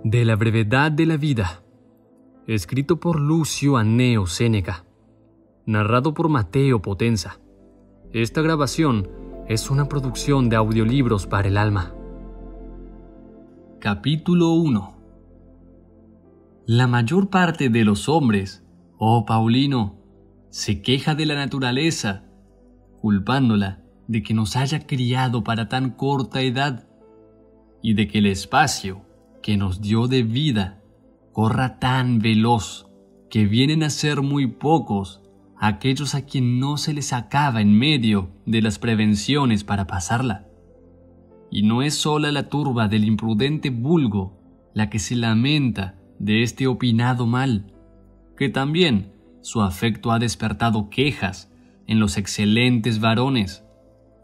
De la brevedad de la vida, escrito por Lucio Anneo Séneca, narrado por Mateo Potenza. Esta grabación es una producción de audiolibros para el alma. Capítulo 1. La mayor parte de los hombres, oh Paulino, se queja de la naturaleza, culpándola de que nos haya criado para tan corta edad y de que el espacio que nos dio de vida corra tan veloz que vienen a ser muy pocos aquellos a quien no se les acaba en medio de las prevenciones para pasarla. Y no es sola la turba del imprudente vulgo la que se lamenta de este opinado mal, que también su afecto ha despertado quejas en los excelentes varones,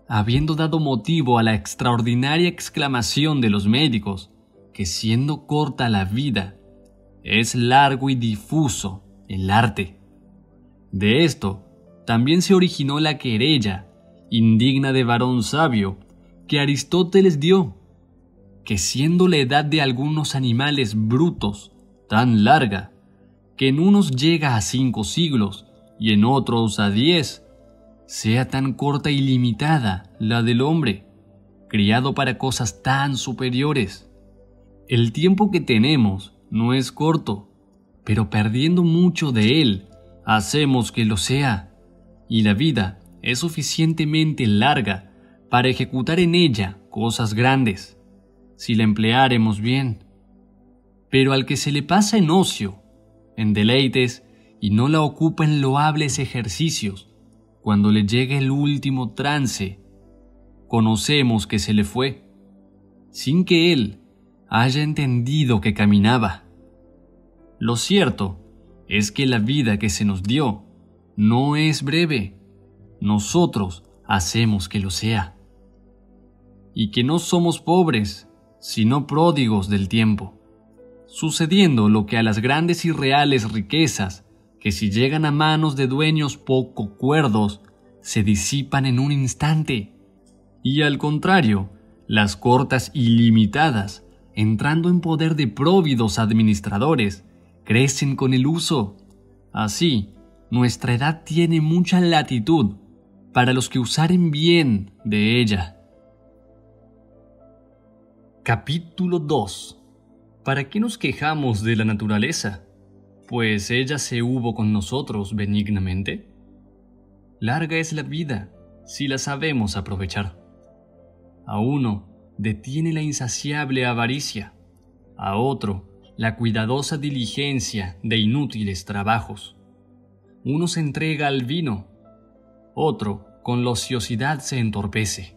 habiendo dado motivo a la extraordinaria exclamación de los médicos que siendo corta la vida, es largo y difuso el arte. De esto también se originó la querella indigna de varón sabio que Aristóteles dio, que siendo la edad de algunos animales brutos tan larga, que en unos llega a 5 siglos y en otros a 10, sea tan corta y limitada la del hombre, criado para cosas tan superiores. El tiempo que tenemos no es corto, pero perdiendo mucho de él, hacemos que lo sea, y la vida es suficientemente larga para ejecutar en ella cosas grandes, si la empleáremos bien. Pero al que se le pasa en ocio, en deleites, y no la ocupa en loables ejercicios, cuando le llegue el último trance, conocemos que se le fue, sin que él haya entendido que caminaba. Lo cierto es que la vida que se nos dio no es breve, nosotros hacemos que lo sea, y que no somos pobres, sino pródigos del tiempo, sucediendo lo que a las grandes y reales riquezas, que si llegan a manos de dueños poco cuerdos, se disipan en un instante, y al contrario, las cortas y limitadas, entrando en poder de próvidos administradores, crecen con el uso. Así, nuestra edad tiene mucha latitud para los que usaren bien de ella. Capítulo 2. ¿Para qué nos quejamos de la naturaleza? Pues ella se hubo con nosotros benignamente. Larga es la vida, si la sabemos aprovechar. A uno detiene la insaciable avaricia, a otro la cuidadosa diligencia de inútiles trabajos. Uno se entrega al vino, otro con la ociosidad se entorpece,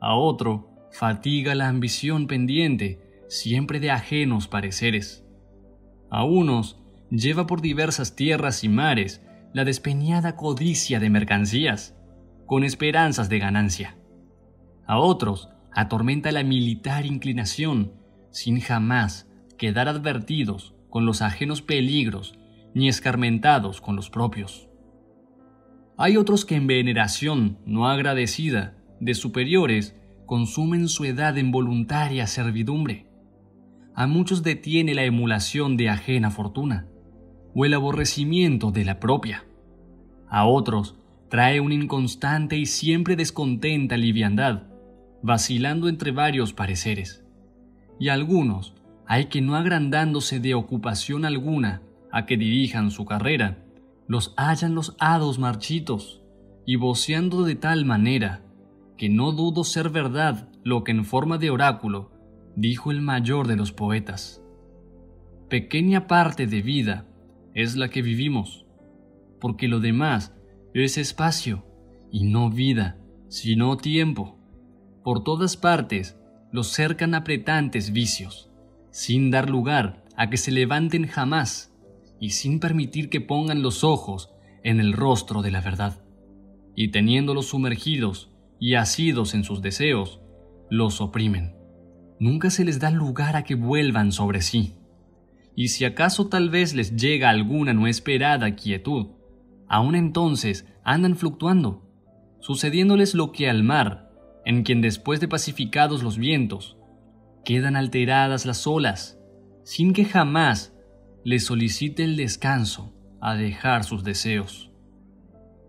a otro fatiga la ambición pendiente siempre de ajenos pareceres. A unos lleva por diversas tierras y mares la despeñada codicia de mercancías, con esperanzas de ganancia. A otros atormenta la militar inclinación, sin jamás quedar advertidos con los ajenos peligros ni escarmentados con los propios. Hay otros que en veneración no agradecida de superiores consumen su edad en voluntaria servidumbre. A muchos detiene la emulación de ajena fortuna o el aborrecimiento de la propia. A otros trae una inconstante y siempre descontenta liviandad, vacilando entre varios pareceres, y algunos hay que no agrandándose de ocupación alguna a que dirijan su carrera, los hallan los hados marchitos y voceando de tal manera que no dudo ser verdad lo que en forma de oráculo dijo el mayor de los poetas: pequeña parte de vida es la que vivimos, porque lo demás es espacio y no vida, sino tiempo. Por todas partes los cercan apretantes vicios, sin dar lugar a que se levanten jamás y sin permitir que pongan los ojos en el rostro de la verdad. Y teniéndolos sumergidos y asidos en sus deseos, los oprimen. Nunca se les da lugar a que vuelvan sobre sí. Y si acaso tal vez les llega alguna no esperada quietud, aún entonces andan fluctuando, sucediéndoles lo que al mar, en quien después de pacificados los vientos, quedan alteradas las olas, sin que jamás le solicite el descanso a dejar sus deseos.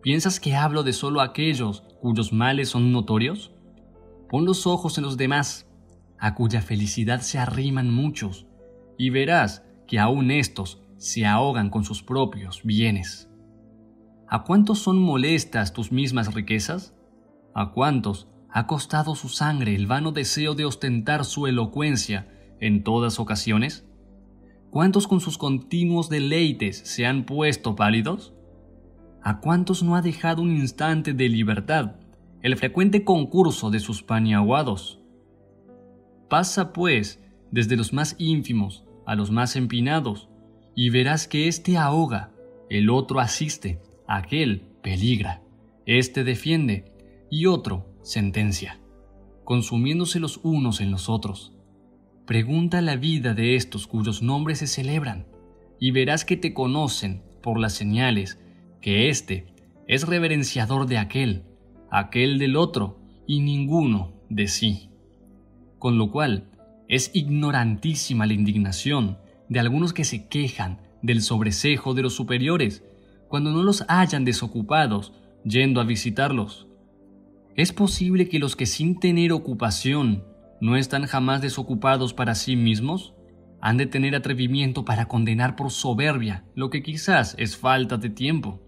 ¿Piensas que hablo de solo aquellos cuyos males son notorios? Pon los ojos en los demás, a cuya felicidad se arriman muchos, y verás que aún éstos se ahogan con sus propios bienes. ¿A cuántos son molestas tus mismas riquezas? ¿A cuántos ha costado su sangre el vano deseo de ostentar su elocuencia en todas ocasiones? ¿Cuántos con sus continuos deleites se han puesto pálidos? ¿A cuántos no ha dejado un instante de libertad el frecuente concurso de sus paniaguados? Pasa, pues, desde los más ínfimos a los más empinados, y verás que éste ahoga, el otro asiste, aquel peligra, éste defiende, y otro sentencia, consumiéndose los unos en los otros. Pregunta la vida de estos cuyos nombres se celebran, y verás que te conocen por las señales, que éste es reverenciador de aquel del otro, y ninguno de sí. Con lo cual, es ignorantísima la indignación de algunos que se quejan del sobrecejo de los superiores cuando no los hallan desocupados yendo a visitarlos. ¿Es posible que los que sin tener ocupación no están jamás desocupados para sí mismos han de tener atrevimiento para condenar por soberbia lo que quizás es falta de tiempo?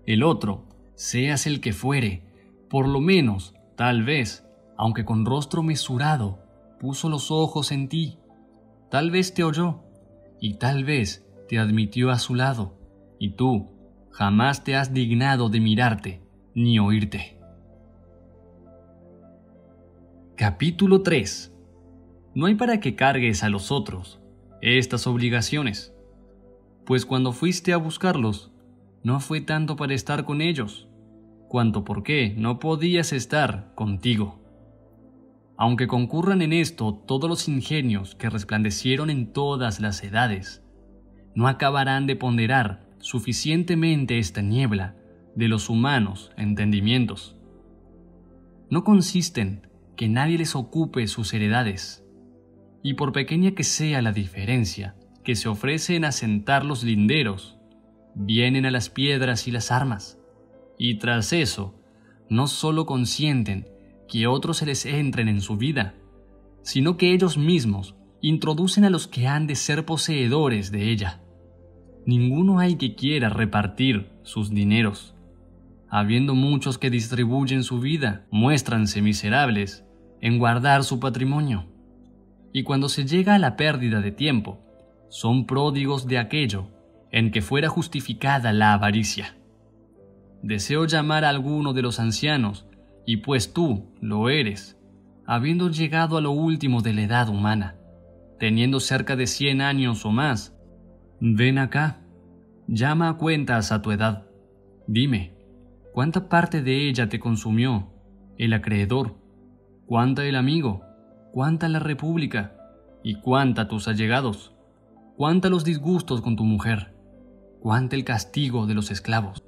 El otro, seas el que fuere, por lo menos, tal vez, aunque con rostro mesurado, puso los ojos en ti, tal vez te oyó, y tal vez te admitió a su lado, y tú jamás te has dignado de mirarte ni oírte. Capítulo 3. No hay para que cargues a los otros estas obligaciones, pues cuando fuiste a buscarlos, no fue tanto para estar con ellos, cuanto porque no podías estar contigo. Aunque concurran en esto todos los ingenios que resplandecieron en todas las edades, no acabarán de ponderar suficientemente esta niebla de los humanos entendimientos. No consisten que nadie les ocupe sus heredades, y por pequeña que sea la diferencia que se ofrece en asentar los linderos, vienen a las piedras y las armas, y tras eso no solo consienten que otros se les entren en su vida, sino que ellos mismos introducen a los que han de ser poseedores de ella. Ninguno hay que quiera repartir sus dineros. Habiendo muchos que distribuyen su vida, muéstranse miserables en guardar su patrimonio. Y cuando se llega a la pérdida de tiempo, son pródigos de aquello en que fuera justificada la avaricia. Deseo llamar a alguno de los ancianos, y pues tú lo eres, habiendo llegado a lo último de la edad humana, teniendo cerca de 100 años o más, ven acá, llama a cuentas a tu edad. Dime, ¿cuánta parte de ella te consumió el acreedor? ¿Cuánta el amigo? ¿Cuánta la república? ¿Y cuánta tus allegados? ¿Cuánta los disgustos con tu mujer? ¿Cuánta el castigo de los esclavos?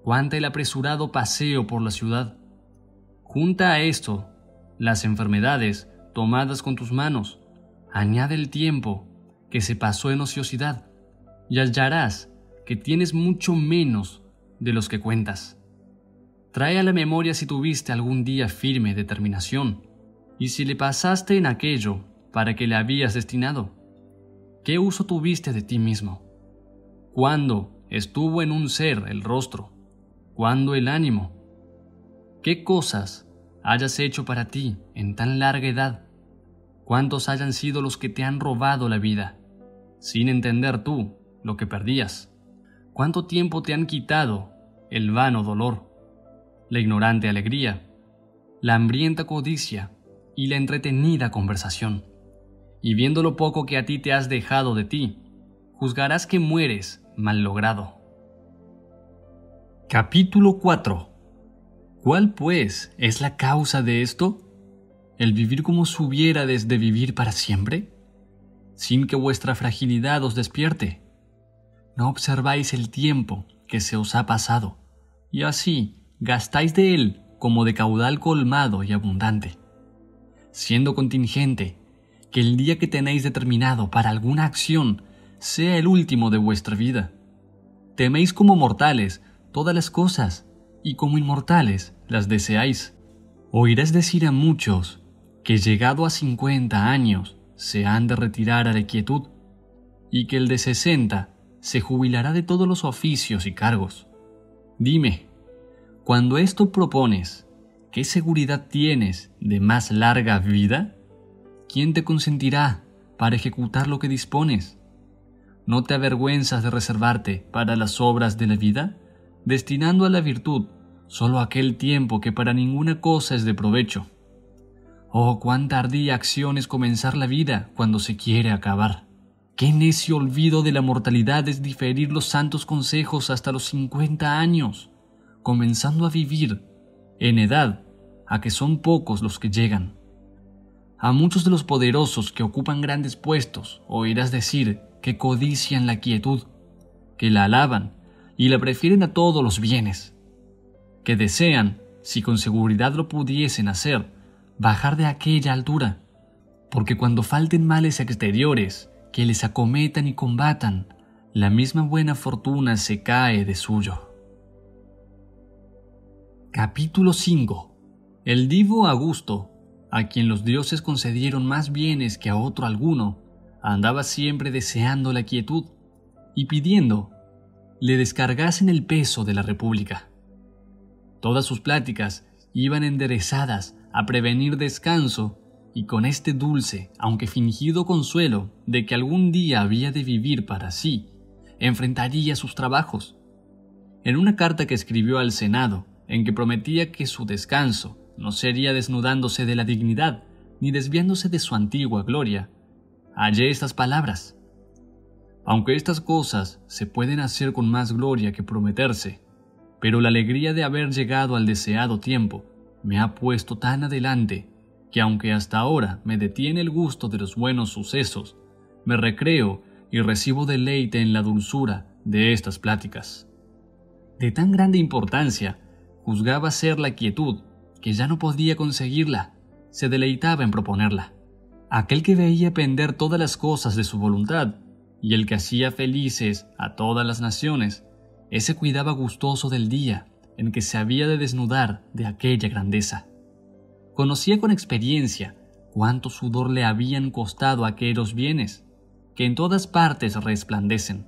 ¿Cuánta el apresurado paseo por la ciudad? Junta a esto las enfermedades tomadas con tus manos, añade el tiempo que se pasó en ociosidad, y hallarás que tienes mucho menos de los que cuentas. Trae a la memoria si tuviste algún día firme determinación, y si le pasaste en aquello para que le habías destinado. ¿Qué uso tuviste de ti mismo? ¿Cuándo estuvo en un ser el rostro? ¿Cuándo el ánimo? ¿Qué cosas hayas hecho para ti en tan larga edad? ¿Cuántos hayan sido los que te han robado la vida, sin entender tú lo que perdías? ¿Cuánto tiempo te han quitado el vano dolor, la ignorante alegría, la hambrienta codicia y la entretenida conversación? Y viendo lo poco que a ti te has dejado de ti, juzgarás que mueres mal logrado. Capítulo 4. ¿Cuál, pues, es la causa de esto? ¿El vivir como si hubiérades de vivir para siempre, sin que vuestra fragilidad os despierte? No observáis el tiempo que se os ha pasado, y así gastáis de él como de caudal colmado y abundante. Siendo contingente que el día que tenéis determinado para alguna acción sea el último de vuestra vida. Teméis como mortales todas las cosas, y como inmortales las deseáis. Oirás decir a muchos que llegado a 50 años se han de retirar a la quietud, y que el de 60 se jubilará de todos los oficios y cargos. Dime, cuando esto propones, ¿qué seguridad tienes de más larga vida? ¿Quién te consentirá para ejecutar lo que dispones? ¿No te avergüenzas de reservarte para las obras de la vida, destinando a la virtud solo aquel tiempo que para ninguna cosa es de provecho? Oh, cuán tardía acción es comenzar la vida cuando se quiere acabar. Qué necio olvido de la mortalidad es diferir los santos consejos hasta los 50 años, comenzando a vivir en edad a que son pocos los que llegan. A muchos de los poderosos que ocupan grandes puestos oirás decir que codician la quietud, que la alaban y la prefieren a todos los bienes, que desean, si con seguridad lo pudiesen hacer, bajar de aquella altura, porque cuando falten males exteriores que les acometan y combatan, la misma buena fortuna se cae de suyo. Capítulo 5. El divo Augusto, a quien los dioses concedieron más bienes que a otro alguno, andaba siempre deseando la quietud y pidiendo le descargasen el peso de la república. Todas sus pláticas iban enderezadas a prevenir descanso y con este dulce, aunque fingido consuelo de que algún día había de vivir para sí, enfrentaría sus trabajos. En una carta que escribió al Senado, en que prometía que su descanso no sería desnudándose de la dignidad ni desviándose de su antigua gloria, hallé estas palabras: aunque estas cosas se pueden hacer con más gloria que prometerse, pero la alegría de haber llegado al deseado tiempo me ha puesto tan adelante que aunque hasta ahora me detiene el gusto de los buenos sucesos, me recreo y recibo deleite en la dulzura de estas pláticas. De tan grande importancia juzgaba ser la quietud que ya no podía conseguirla, se deleitaba en proponerla. Aquel que veía pender todas las cosas de su voluntad y el que hacía felices a todas las naciones, ese cuidaba gustoso del día en que se había de desnudar de aquella grandeza. Conocía con experiencia cuánto sudor le habían costado aquellos bienes, que en todas partes resplandecen,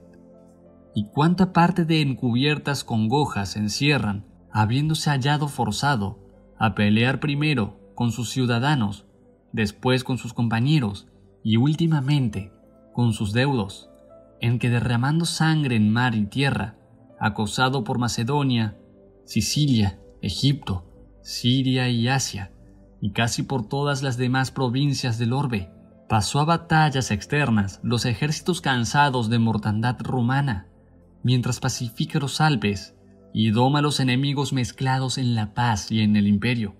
y cuánta parte de encubiertas congojas encierran, habiéndose hallado forzado a pelear primero con sus ciudadanos, después con sus compañeros y últimamente con sus deudos, en que derramando sangre en mar y tierra, acosado por Macedonia, Sicilia, Egipto, Siria y Asia, y casi por todas las demás provincias del orbe, pasó a batallas externas los ejércitos cansados de mortandad romana, mientras pacifica los Alpes y doma a los enemigos mezclados en la paz y en el imperio,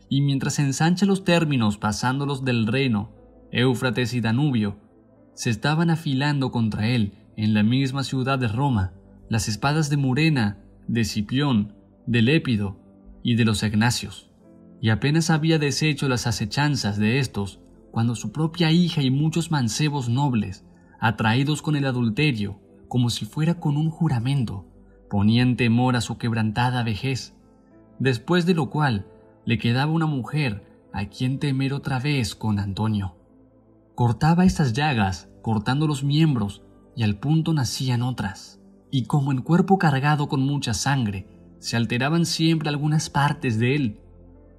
y mientras ensancha los términos pasándolos del Reno, Éufrates y Danubio, se estaban afilando contra él en la misma ciudad de Roma las espadas de Murena, de Cipión, de Lépido y de los Egnacios, y apenas había deshecho las acechanzas de estos cuando su propia hija y muchos mancebos nobles, atraídos con el adulterio, como si fuera con un juramento, ponían temor a su quebrantada vejez, después de lo cual le quedaba una mujer a quien temer otra vez con Antonio. Cortaba estas llagas, cortando los miembros, y al punto nacían otras, y como en cuerpo cargado con mucha sangre, se alteraban siempre algunas partes de él.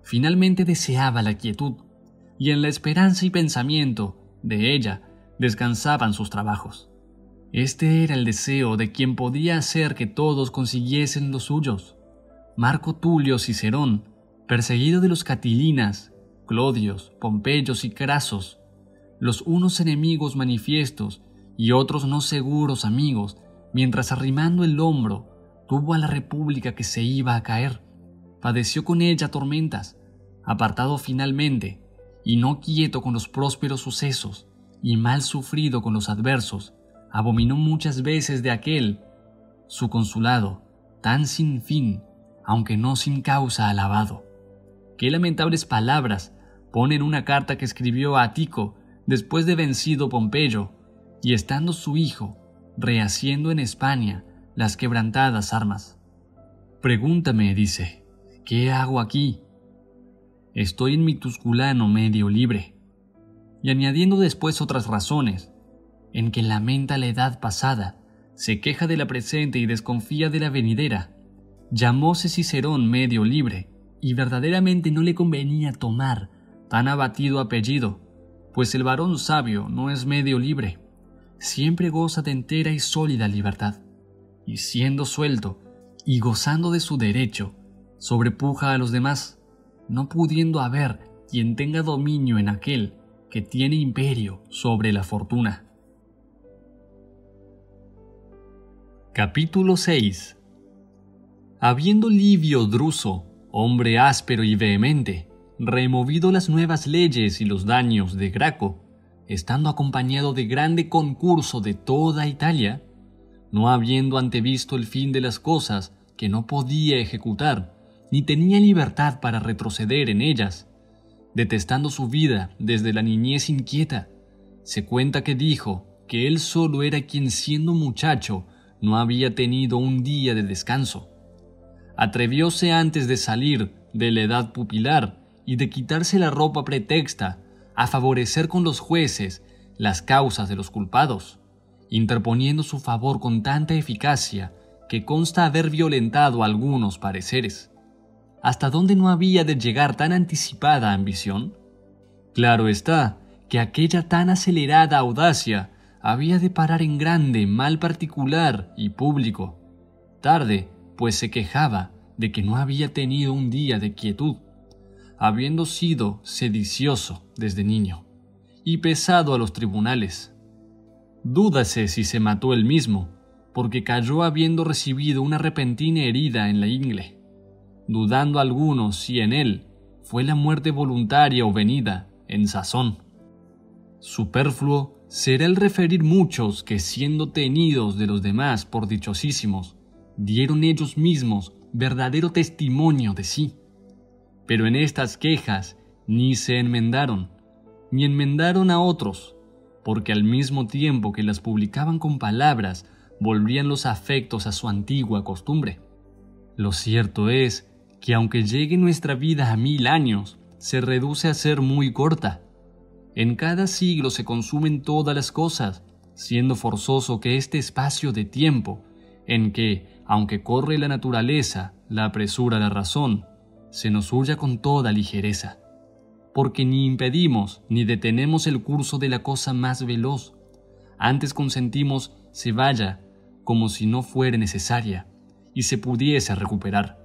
Finalmente deseaba la quietud, y en la esperanza y pensamiento de ella descansaban sus trabajos. Este era el deseo de quien podía hacer que todos consiguiesen los suyos. Marco Tulio Cicerón, perseguido de los Catilinas, Clodios, Pompeyos y Crasos, los unos enemigos manifiestos y otros no seguros amigos, mientras arrimando el hombro tuvo a la república que se iba a caer, padeció con ella tormentas, apartado finalmente, y no quieto con los prósperos sucesos, y mal sufrido con los adversos, abominó muchas veces de aquel, su consulado, tan sin fin, aunque no sin causa alabado. Qué lamentables palabras pone en una carta que escribió a Atico, después de vencido Pompeyo, y estando su hijo rehaciendo en España las quebrantadas armas. Pregúntame, dice, ¿qué hago aquí? Estoy en mi Tusculano medio libre. Y añadiendo después otras razones, en que lamenta la edad pasada, se queja de la presente y desconfía de la venidera, llamóse Cicerón medio libre, y verdaderamente no le convenía tomar tan abatido apellido, pues el varón sabio no es medio libre, siempre goza de entera y sólida libertad, y siendo suelto y gozando de su derecho, sobrepuja a los demás, no pudiendo haber quien tenga dominio en aquel que tiene imperio sobre la fortuna. Capítulo 6. Habiendo Livio Druso, hombre áspero y vehemente, removido las nuevas leyes y los daños de Graco, estando acompañado de grande concurso de toda Italia, no habiendo antevisto el fin de las cosas que no podía ejecutar, ni tenía libertad para retroceder en ellas, detestando su vida desde la niñez inquieta, se cuenta que dijo que él solo era quien siendo muchacho no había tenido un día de descanso. Atrevióse antes de salir de la edad pupilar y de quitarse la ropa pretexta a favorecer con los jueces las causas de los culpados, interponiendo su favor con tanta eficacia que consta haber violentado algunos pareceres. ¿Hasta dónde no había de llegar tan anticipada ambición? Claro está que aquella tan acelerada audacia había de parar en grande mal particular y público. Tarde, pues se quejaba de que no había tenido un día de quietud, habiendo sido sedicioso desde niño y pesado a los tribunales. Dúdase si se mató él mismo, porque cayó habiendo recibido una repentina herida en la ingle, dudando algunos si en él fue la muerte voluntaria o venida en sazón. Superfluo será el referir muchos que, siendo tenidos de los demás por dichosísimos, dieron ellos mismos verdadero testimonio de sí. Pero en estas quejas ni se enmendaron, ni enmendaron a otros, porque al mismo tiempo que las publicaban con palabras, volvían los afectos a su antigua costumbre. Lo cierto es que aunque llegue nuestra vida a 1000 años, se reduce a ser muy corta. En cada siglo se consumen todas las cosas, siendo forzoso que este espacio de tiempo, en que, aunque corre la naturaleza, la apresura la razón, se nos huya con toda ligereza, porque ni impedimos ni detenemos el curso de la cosa más veloz, antes consentimos se vaya como si no fuera necesaria y se pudiese recuperar.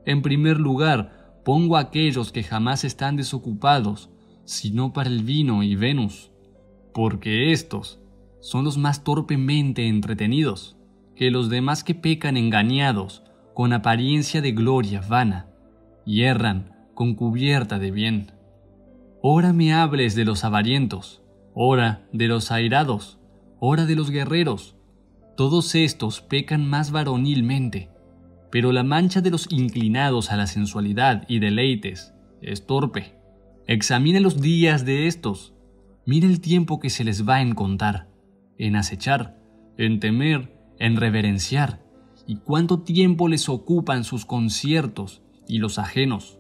En primer lugar, pongo a aquellos que jamás están desocupados, sino para el vino y Venus, porque éstos son los más torpemente entretenidos, que los demás que pecan engañados con apariencia de gloria vana, y erran con cubierta de bien. Ora me hables de los avarientos, ora de los airados, ora de los guerreros. Todos estos pecan más varonilmente, pero la mancha de los inclinados a la sensualidad y deleites es torpe. Examina los días de estos, mira el tiempo que se les va en contar, en acechar, en temer, en reverenciar, y cuánto tiempo les ocupan sus conciertos y los ajenos,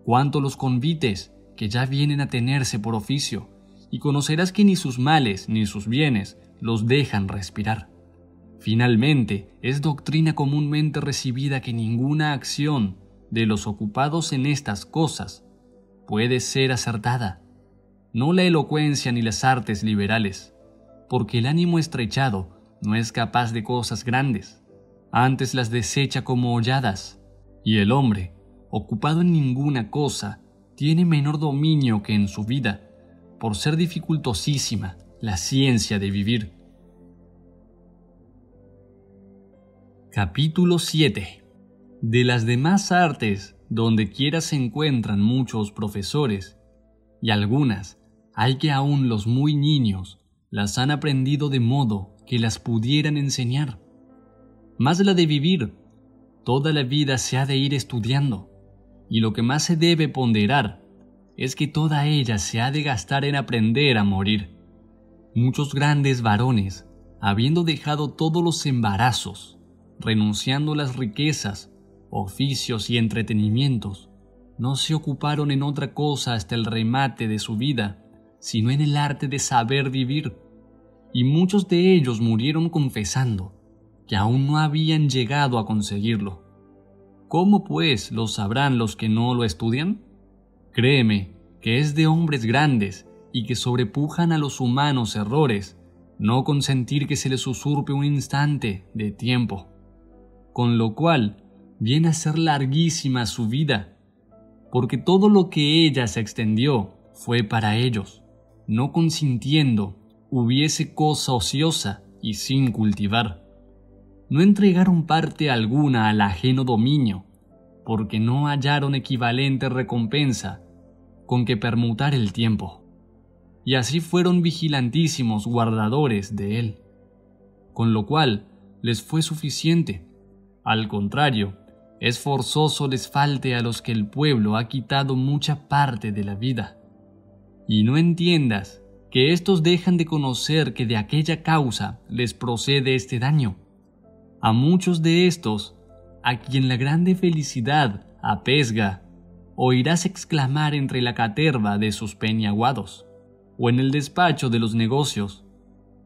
cuánto los convites que ya vienen a tenerse por oficio, y conocerás que ni sus males ni sus bienes los dejan respirar. Finalmente, es doctrina comúnmente recibida que ninguna acción de los ocupados en estas cosas puede ser acertada, no la elocuencia ni las artes liberales, porque el ánimo estrechado no es capaz de cosas grandes, antes las desecha como holladas, y el hombre, ocupado en ninguna cosa, tiene menor dominio que en su vida, por ser dificultosísima la ciencia de vivir. Capítulo 7. De las demás artes, donde quiera se encuentran muchos profesores, y algunas hay que aún los muy niños las han aprendido de modo que las pudieran enseñar. Mas la de vivir, toda la vida se ha de ir estudiando, y lo que más se debe ponderar es que toda ella se ha de gastar en aprender a morir. Muchos grandes varones, habiendo dejado todos los embarazos, renunciando a las riquezas, oficios y entretenimientos, no se ocuparon en otra cosa hasta el remate de su vida, sino en el arte de saber vivir, y muchos de ellos murieron confesando que aún no habían llegado a conseguirlo. ¿Cómo pues lo sabrán los que no lo estudian? Créeme que es de hombres grandes y que sobrepujan a los humanos errores no consentir que se les usurpe un instante de tiempo, con lo cual viene a ser larguísima su vida, porque todo lo que ella se extendió fue para ellos, no consintiendo hubiese cosa ociosa y sin cultivar. No entregaron parte alguna al ajeno dominio, porque no hallaron equivalente recompensa con que permutar el tiempo, y así fueron vigilantísimos guardadores de él, con lo cual les fue suficiente. Al contrario, es forzoso les falte a los que el pueblo ha quitado mucha parte de la vida. Y no entiendas que éstos dejan de conocer que de aquella causa les procede este daño. A muchos de estos, a quien la grande felicidad apesga, oirás exclamar entre la caterva de sus peñaguados, o en el despacho de los negocios,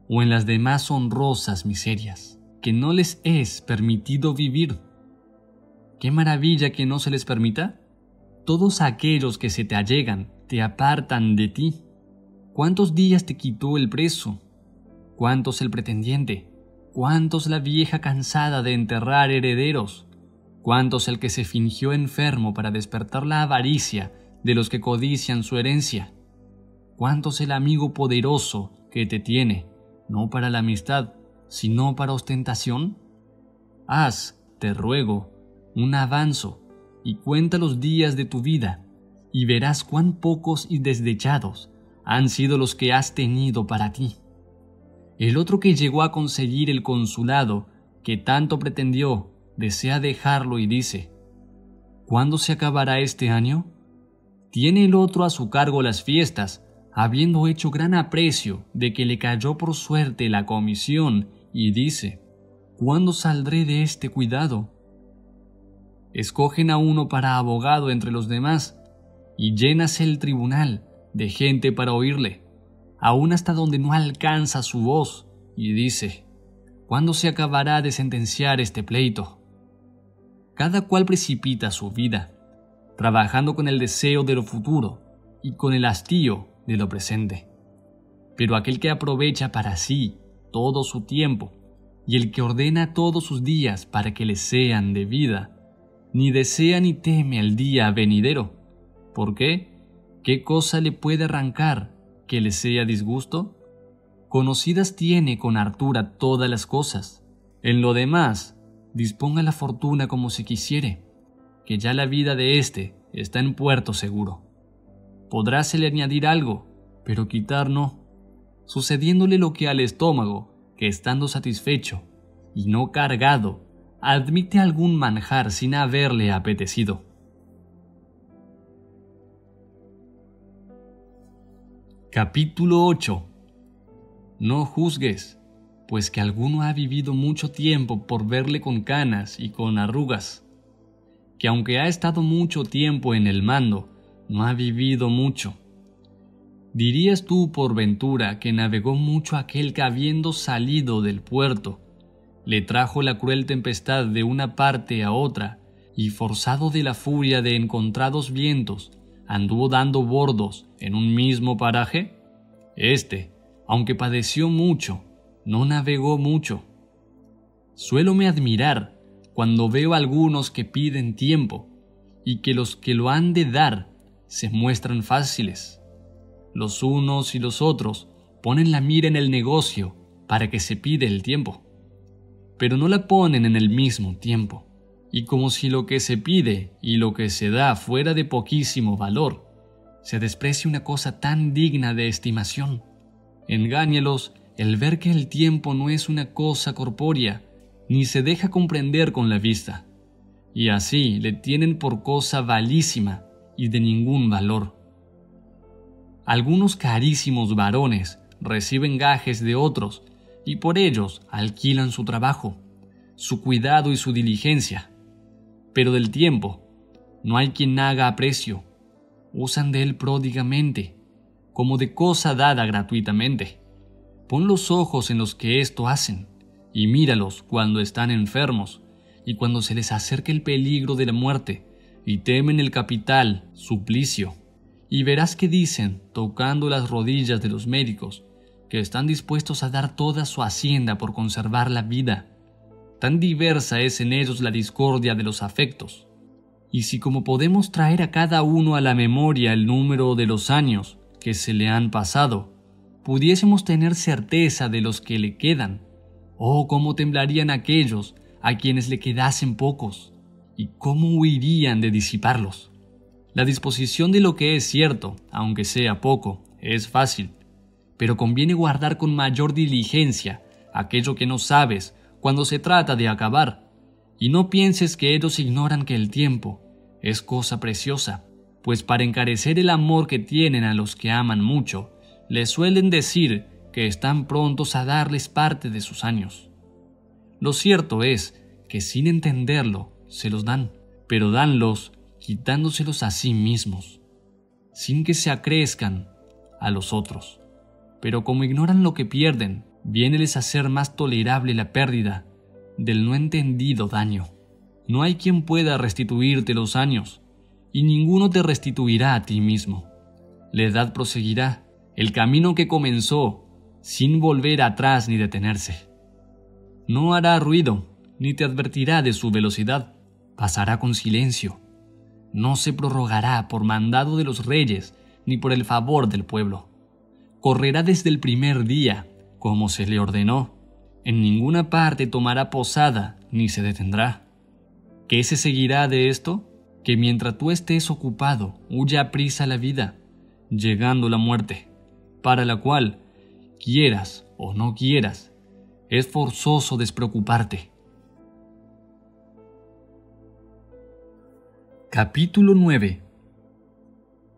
o en las demás honrosas miserias, que no les es permitido vivir. ¿Qué maravilla que no se les permita? Todos aquellos que se te allegan te apartan de ti. ¿Cuántos días te quitó el preso? ¿Cuántos el pretendiente? ¿Cuántos la vieja cansada de enterrar herederos? ¿Cuántos el que se fingió enfermo para despertar la avaricia de los que codician su herencia? ¿Cuántos el amigo poderoso que te tiene, no para la amistad, sino para ostentación? Haz, te ruego, un avanzo y cuenta los días de tu vida, y verás cuán pocos y desdechados han sido los que has tenido para ti. El otro que llegó a conseguir el consulado que tanto pretendió, desea dejarlo y dice: ¿cuándo se acabará este año? Tiene el otro a su cargo las fiestas, habiendo hecho gran aprecio de que le cayó por suerte la comisión, y dice: ¿cuándo saldré de este cuidado? Escogen a uno para abogado entre los demás, y llénase el tribunal de gente para oírle, aún hasta donde no alcanza su voz, y dice: ¿cuándo se acabará de sentenciar este pleito? Cada cual precipita su vida, trabajando con el deseo de lo futuro y con el hastío de lo presente. Pero aquel que aprovecha para sí todo su tiempo y el que ordena todos sus días para que le sean de vida, ni desea ni teme al día venidero. ¿Por qué? ¿Qué cosa le puede arrancar que le sea disgusto? Conocidas tiene con hartura todas las cosas. En lo demás, disponga la fortuna como si quisiere, que ya la vida de éste está en puerto seguro. Podrásele añadir algo, pero quitar no, sucediéndole lo que al estómago, que estando satisfecho y no cargado, admite algún manjar sin haberle apetecido. Capítulo 8. No juzgues, pues que alguno ha vivido mucho tiempo por verle con canas y con arrugas, que aunque ha estado mucho tiempo en el mando, no ha vivido mucho. ¿Dirías tú por ventura que navegó mucho aquel que habiendo salido del puerto, le trajo la cruel tempestad de una parte a otra, y forzado de la furia de encontrados vientos, anduvo dando bordos en un mismo paraje? Este, aunque padeció mucho, no navegó mucho. Suélome admirar cuando veo a algunos que piden tiempo, y que los que lo han de dar se muestran fáciles. Los unos y los otros ponen la mira en el negocio para que se pide el tiempo, pero no la ponen en el mismo tiempo, y como si lo que se pide y lo que se da fuera de poquísimo valor, se desprecie una cosa tan digna de estimación. Engáñelos el ver que el tiempo no es una cosa corpórea, ni se deja comprender con la vista, y así le tienen por cosa valísima y de ningún valor. Algunos carísimos varones reciben gajes de otros y por ellos alquilan su trabajo, su cuidado y su diligencia. Pero del tiempo no hay quien haga aprecio. Usan de él pródigamente, como de cosa dada gratuitamente. Pon los ojos en los que esto hacen, y míralos cuando están enfermos, y cuando se les acerca el peligro de la muerte, y temen el capital, suplicio. Y verás que dicen, tocando las rodillas de los médicos, que están dispuestos a dar toda su hacienda por conservar la vida. Tan diversa es en ellos la discordia de los afectos. Y si como podemos traer a cada uno a la memoria el número de los años que se le han pasado, pudiésemos tener certeza de los que le quedan, oh, cómo temblarían aquellos a quienes le quedasen pocos, y cómo huirían de disiparlos. La disposición de lo que es cierto, aunque sea poco, es fácil, pero conviene guardar con mayor diligencia aquello que no sabes cuando se trata de acabar, y no pienses que ellos ignoran que el tiempo es cosa preciosa, pues para encarecer el amor que tienen a los que aman mucho, les suelen decir que están prontos a darles parte de sus años. Lo cierto es que sin entenderlo se los dan, pero danlos quitándoselos a sí mismos, sin que se acrezcan a los otros. Pero como ignoran lo que pierden, viéneles a ser más tolerable la pérdida del no entendido daño. No hay quien pueda restituirte los años, y ninguno te restituirá a ti mismo. La edad proseguirá el camino que comenzó, sin volver atrás ni detenerse. No hará ruido, ni te advertirá de su velocidad. Pasará con silencio. No se prorrogará por mandado de los reyes, ni por el favor del pueblo. Correrá desde el primer día, como se le ordenó. En ninguna parte tomará posada, ni se detendrá. ¿Qué se seguirá de esto? Que mientras tú estés ocupado, huya a prisa la vida, llegando la muerte, para la cual, quieras o no quieras, es forzoso despreocuparte. Capítulo 9.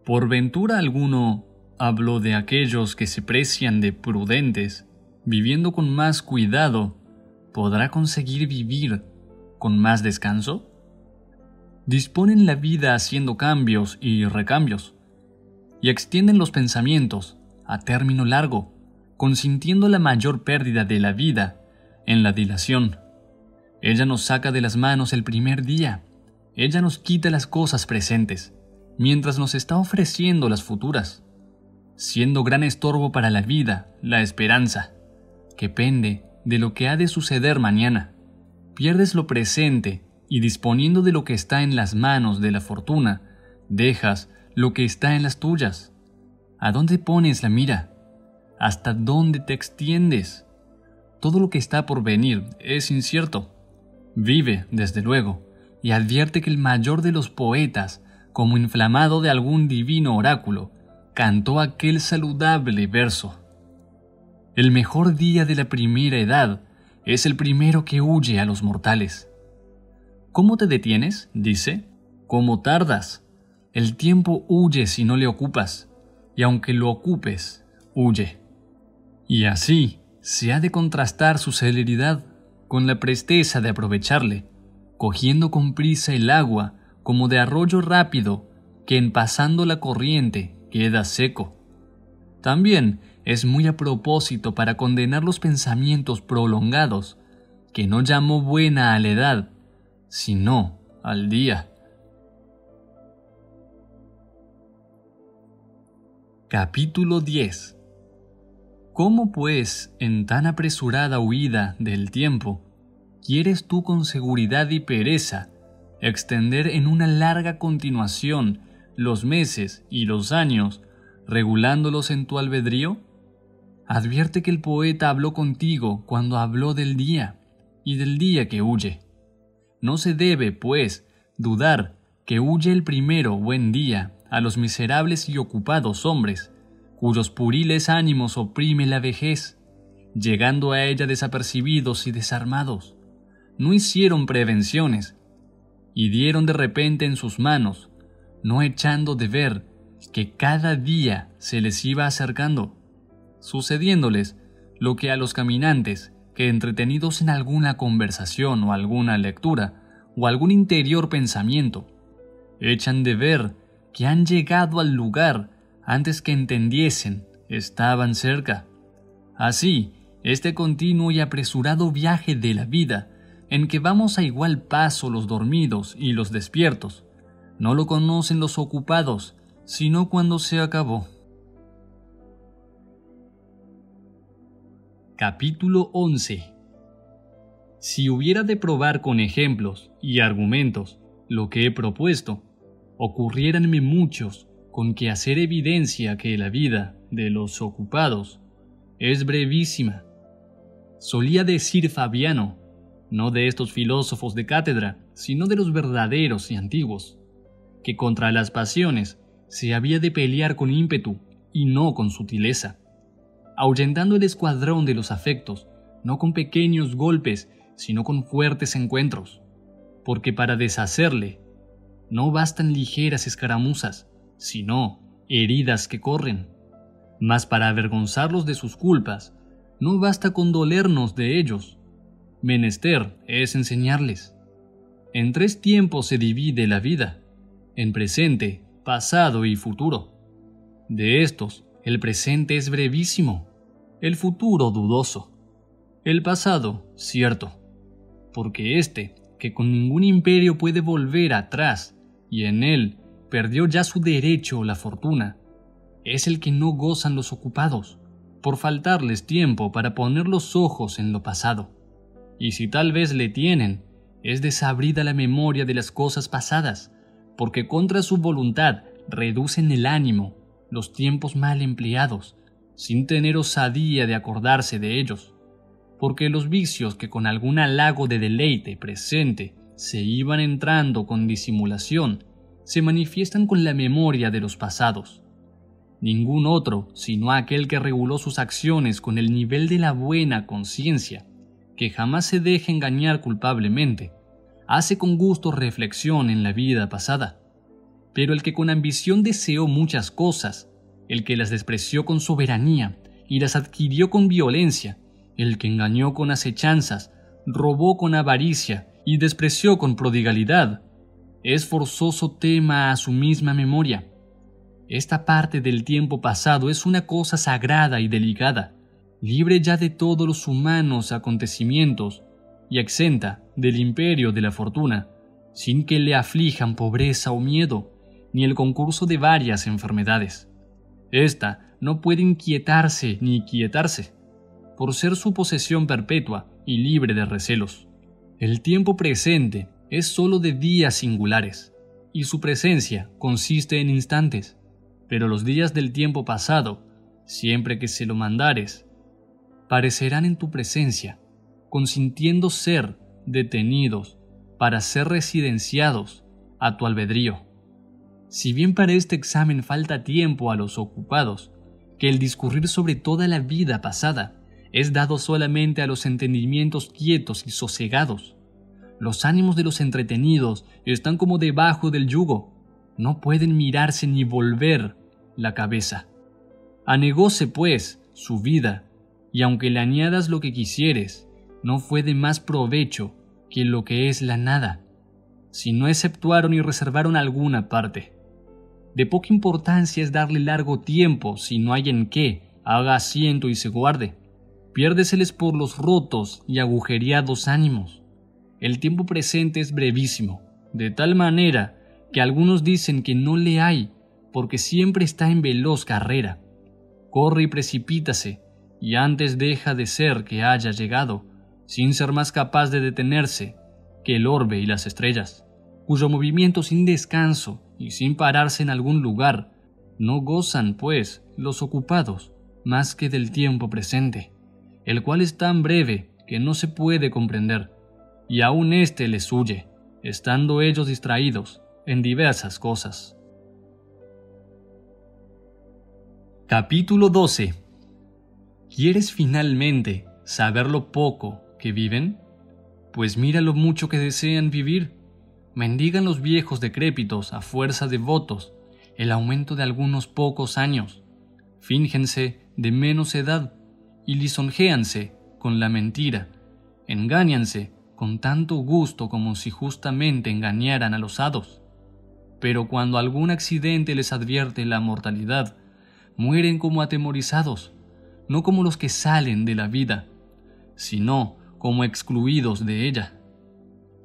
Por ventura alguno habló de aquellos que se precian de prudentes, viviendo con más cuidado, ¿podrá conseguir vivir con más descanso? Disponen la vida haciendo cambios y recambios, y extienden los pensamientos a término largo, consintiendo la mayor pérdida de la vida en la dilación. Ella nos saca de las manos el primer día, ella nos quita las cosas presentes, mientras nos está ofreciendo las futuras, siendo gran estorbo para la vida la esperanza, que pende de lo que ha de suceder mañana. Pierdes lo presente y disponiendo de lo que está en las manos de la fortuna, dejas lo que está en las tuyas. ¿A dónde pones la mira? ¿Hasta dónde te extiendes? Todo lo que está por venir es incierto. Vive, desde luego, y advierte que el mayor de los poetas, como inflamado de algún divino oráculo, cantó aquel saludable verso. El mejor día de la primera edad es el primero que huye a los mortales. ¿Cómo te detienes?, dice. ¿Cómo tardas? El tiempo huye si no le ocupas, y aunque lo ocupes, huye. Y así se ha de contrastar su celeridad con la presteza de aprovecharle, cogiendo con prisa el agua como de arroyo rápido que en pasando la corriente queda seco. También es muy a propósito para condenar los pensamientos prolongados, que no llamó buena a la edad, sino al día. Capítulo 10. ¿Cómo, pues, en tan apresurada huida del tiempo, quieres tú con seguridad y pereza extender en una larga continuación los meses y los años, regulándolos en tu albedrío? Advierte que el poeta habló contigo cuando habló del día y del día que huye. No se debe, pues, dudar que huye el primero buen día a los miserables y ocupados hombres, cuyos puriles ánimos oprime la vejez, llegando a ella desapercibidos y desarmados. No hicieron prevenciones, y dieron de repente en sus manos, no echando de ver que cada día se les iba acercando, sucediéndoles lo que a los caminantes que, entretenidos en alguna conversación o alguna lectura o algún interior pensamiento, echan de ver que han llegado al lugar antes que entendiesen estaban cerca. Así, este continuo y apresurado viaje de la vida, en que vamos a igual paso los dormidos y los despiertos, no lo conocen los ocupados, sino cuando se acabó. Capítulo 11. Si hubiera de probar con ejemplos y argumentos lo que he propuesto, ocurriéranme muchos con que hacer evidencia que la vida de los ocupados es brevísima. Solía decir Fabiano, no de estos filósofos de cátedra, sino de los verdaderos y antiguos, que contra las pasiones se había de pelear con ímpetu y no con sutileza, ahuyentando el escuadrón de los afectos, no con pequeños golpes, sino con fuertes encuentros, porque para deshacerle no bastan ligeras escaramuzas, sino heridas que corren. Mas para avergonzarlos de sus culpas, no basta con dolernos de ellos. Menester es enseñarles. En 3 tiempos se divide la vida, en presente, pasado y futuro. De estos, el presente es brevísimo, el futuro dudoso, el pasado cierto, porque éste, que con ningún imperio puede volver atrás, y en él perdió ya su derecho la fortuna, es el que no gozan los ocupados, por faltarles tiempo para poner los ojos en lo pasado. Y si tal vez le tienen, es desabrida la memoria de las cosas pasadas, porque contra su voluntad reducen el ánimo los tiempos mal empleados, sin tener osadía de acordarse de ellos, porque los vicios que con algún halago de deleite presente se iban entrando con disimulación, se manifiestan con la memoria de los pasados. Ningún otro, sino aquel que reguló sus acciones con el nivel de la buena conciencia, que jamás se deja engañar culpablemente, hace con gusto reflexión en la vida pasada. Pero el que con ambición deseó muchas cosas, el que las despreció con soberanía y las adquirió con violencia, el que engañó con acechanzas, robó con avaricia y despreció con prodigalidad, es forzoso tema a su misma memoria. Esta parte del tiempo pasado es una cosa sagrada y delicada, libre ya de todos los humanos acontecimientos y exenta del imperio de la fortuna, sin que le aflijan pobreza o miedo, ni el concurso de varias enfermedades. Esta no puede inquietarse ni quietarse, por ser su posesión perpetua y libre de recelos. El tiempo presente es sólo de días singulares, y su presencia consiste en instantes, pero los días del tiempo pasado, siempre que se lo mandares, parecerán en tu presencia, consintiendo ser detenidos para ser residenciados a tu albedrío. Si bien para este examen falta tiempo a los ocupados, que el discurrir sobre toda la vida pasada es dado solamente a los entendimientos quietos y sosegados. Los ánimos de los entretenidos están como debajo del yugo, no pueden mirarse ni volver la cabeza. Anegóse, pues, su vida, y aunque le añadas lo que quisieres, no fue de más provecho que lo que es la nada, si no exceptuaron y reservaron alguna parte. De poca importancia es darle largo tiempo si no hay en qué haga asiento y se guarde. Piérdeseles por los rotos y agujereados ánimos. El tiempo presente es brevísimo, de tal manera que algunos dicen que no le hay, porque siempre está en veloz carrera. Corre y precipítase, y antes deja de ser que haya llegado, sin ser más capaz de detenerse que el orbe y las estrellas, cuyo movimiento sin descanso y sin pararse en algún lugar, no gozan, pues, los ocupados, más que del tiempo presente, el cual es tan breve que no se puede comprender, y aún éste les huye, estando ellos distraídos en diversas cosas. Capítulo 12. ¿Quieres finalmente saber lo poco que viven? Pues mira lo mucho que desean vivir. Mendigan los viejos decrépitos a fuerza de votos, el aumento de algunos pocos años, fíngense de menos edad y lisonjéanse con la mentira, engáñanse con tanto gusto como si justamente engañaran a los hados. Pero cuando algún accidente les advierte la mortalidad, mueren como atemorizados, no como los que salen de la vida, sino como excluidos de ella.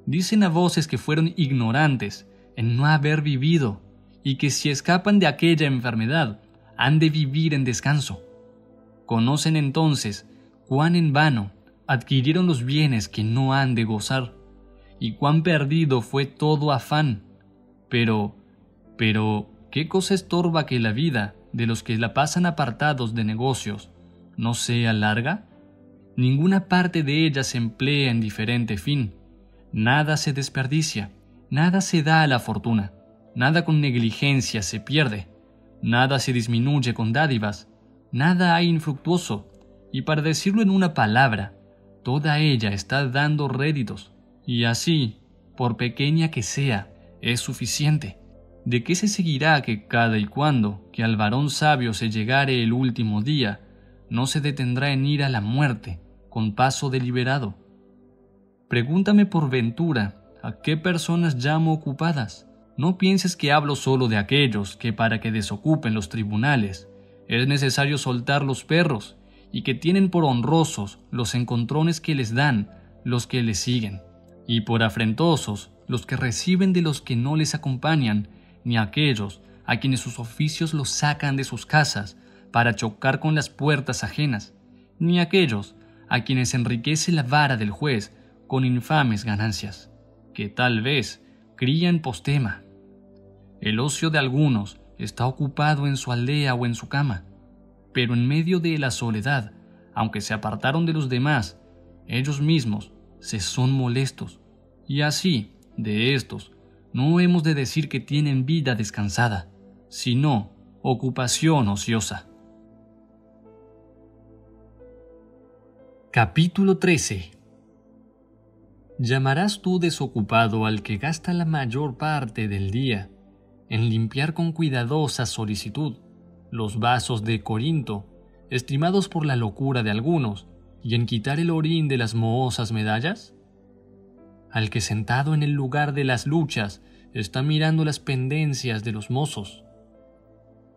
Dicen a voces que fueron ignorantes en no haber vivido y que si escapan de aquella enfermedad, han de vivir en descanso. Conocen entonces cuán en vano adquirieron los bienes que no han de gozar, y cuán perdido fue todo afán. Pero, ¿qué cosa estorba que la vida de los que la pasan apartados de negocios no sea larga? Ninguna parte de ella se emplea en diferente fin, nada se desperdicia, nada se da a la fortuna, nada con negligencia se pierde, nada se disminuye con dádivas, nada hay infructuoso, y para decirlo en una palabra, toda ella está dando réditos, y así, por pequeña que sea, es suficiente. ¿De qué se seguirá que cada y cuando que al varón sabio se llegare el último día, no se detendrá en ir a la muerte con paso deliberado? Pregúntame por ventura a qué personas llamo ocupadas. No pienses que hablo solo de aquellos que para que desocupen los tribunales es necesario soltar los perros y que tienen por honrosos los encontrones que les dan los que les siguen, y por afrentosos los que reciben de los que no les acompañan, ni aquellos a quienes sus oficios los sacan de sus casas para chocar con las puertas ajenas, ni aquellos a quienes enriquece la vara del juez con infames ganancias, que tal vez crían postema. El ocio de algunos está ocupado en su aldea o en su cama, pero en medio de la soledad, aunque se apartaron de los demás, ellos mismos se son molestos, y así, de estos, no hemos de decir que tienen vida descansada, sino ocupación ociosa. Capítulo 13. ¿Llamarás tú desocupado al que gasta la mayor parte del día en limpiar con cuidadosa solicitud los vasos de Corinto, estimados por la locura de algunos, y en quitar el orín de las mohosas medallas? Al que sentado en el lugar de las luchas está mirando las pendencias de los mozos.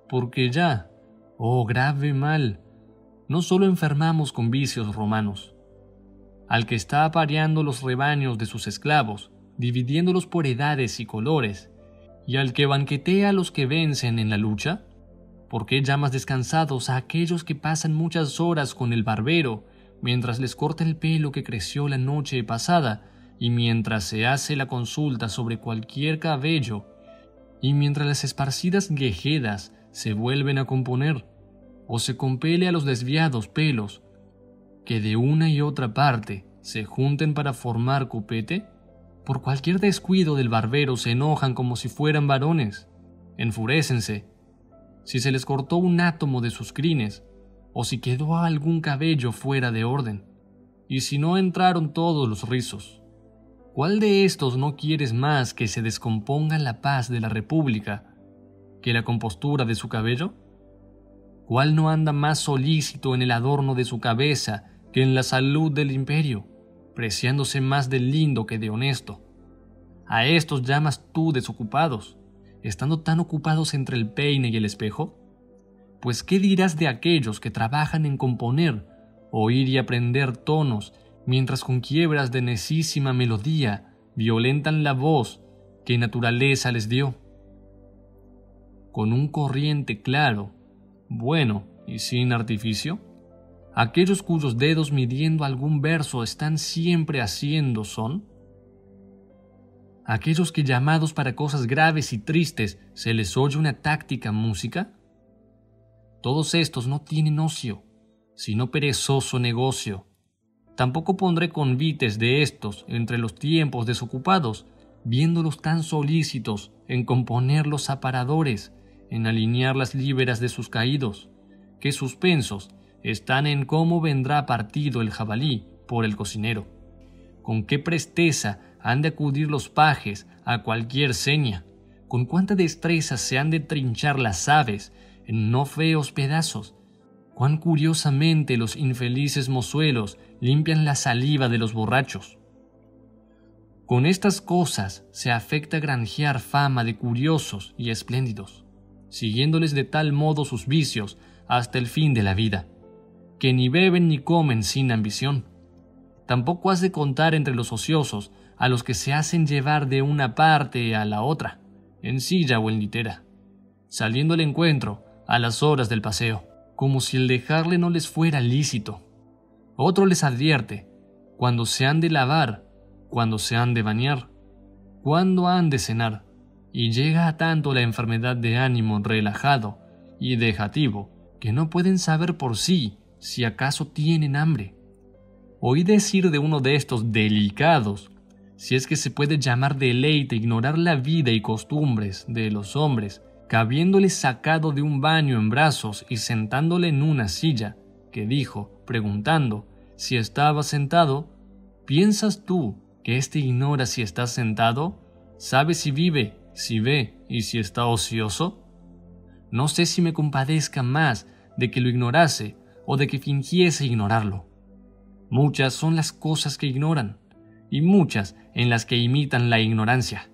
Porque ya, oh grave mal, no solo enfermamos con vicios romanos. Al que está apareando los rebaños de sus esclavos, dividiéndolos por edades y colores, y al que banquetea a los que vencen en la lucha, ¿por qué llamas descansados a aquellos que pasan muchas horas con el barbero mientras les corta el pelo que creció la noche pasada, y mientras se hace la consulta sobre cualquier cabello, y mientras las esparcidas guejedas se vuelven a componer, o se compele a los desviados pelos, que de una y otra parte se junten para formar copete? Por cualquier descuido del barbero se enojan como si fueran varones, enfurécense. Si se les cortó un átomo de sus crines, o si quedó algún cabello fuera de orden, y si no entraron todos los rizos. ¿Cuál de estos no quieres más que se descomponga la paz de la república que la compostura de su cabello? ¿Cuál no anda más solícito en el adorno de su cabeza que en la salud del imperio, preciándose más de lindo que de honesto? ¿A estos llamas tú desocupados, estando tan ocupados entre el peine y el espejo? Pues ¿qué dirás de aquellos que trabajan en componer, oír y aprender tonos, mientras con quiebras de necísima melodía violentan la voz que naturaleza les dio? Con un corriente claro, bueno y sin artificio, aquellos cuyos dedos midiendo algún verso están siempre haciendo son, aquellos que llamados para cosas graves y tristes se les oye una táctica música. Todos estos no tienen ocio, sino perezoso negocio. Tampoco pondré convites de estos entre los tiempos desocupados, viéndolos tan solícitos en componer los aparadores, en alinear las líberas de sus caídos, que suspensos están en cómo vendrá partido el jabalí por el cocinero. Con qué presteza han de acudir los pajes a cualquier seña, con cuánta destreza se han de trinchar las aves en no feos pedazos, cuán curiosamente los infelices mozuelos limpian la saliva de los borrachos. Con estas cosas se afecta granjear fama de curiosos y espléndidos, siguiéndoles de tal modo sus vicios hasta el fin de la vida, que ni beben ni comen sin ambición. Tampoco has de contar entre los ociosos a los que se hacen llevar de una parte a la otra, en silla o en litera, saliendo al encuentro a las horas del paseo, como si el dejarle no les fuera lícito. Otro les advierte cuando se han de lavar, cuando se han de bañar, cuando han de cenar, y llega a tanto la enfermedad de ánimo relajado y dejativo que no pueden saber por sí si acaso tienen hambre. Oí decir de uno de estos delicados, si es que se puede llamar deleite ignorar la vida y costumbres de los hombres, que habiéndole sacado de un baño en brazos y sentándole en una silla, que dijo, preguntando si estaba sentado: ¿piensas tú que éste ignora si está sentado? ¿Sabe si vive, si ve y si está ocioso? No sé si me compadezca más de que lo ignorase o de que fingiese ignorarlo. Muchas son las cosas que ignoran, y muchas en las que imitan la ignorancia.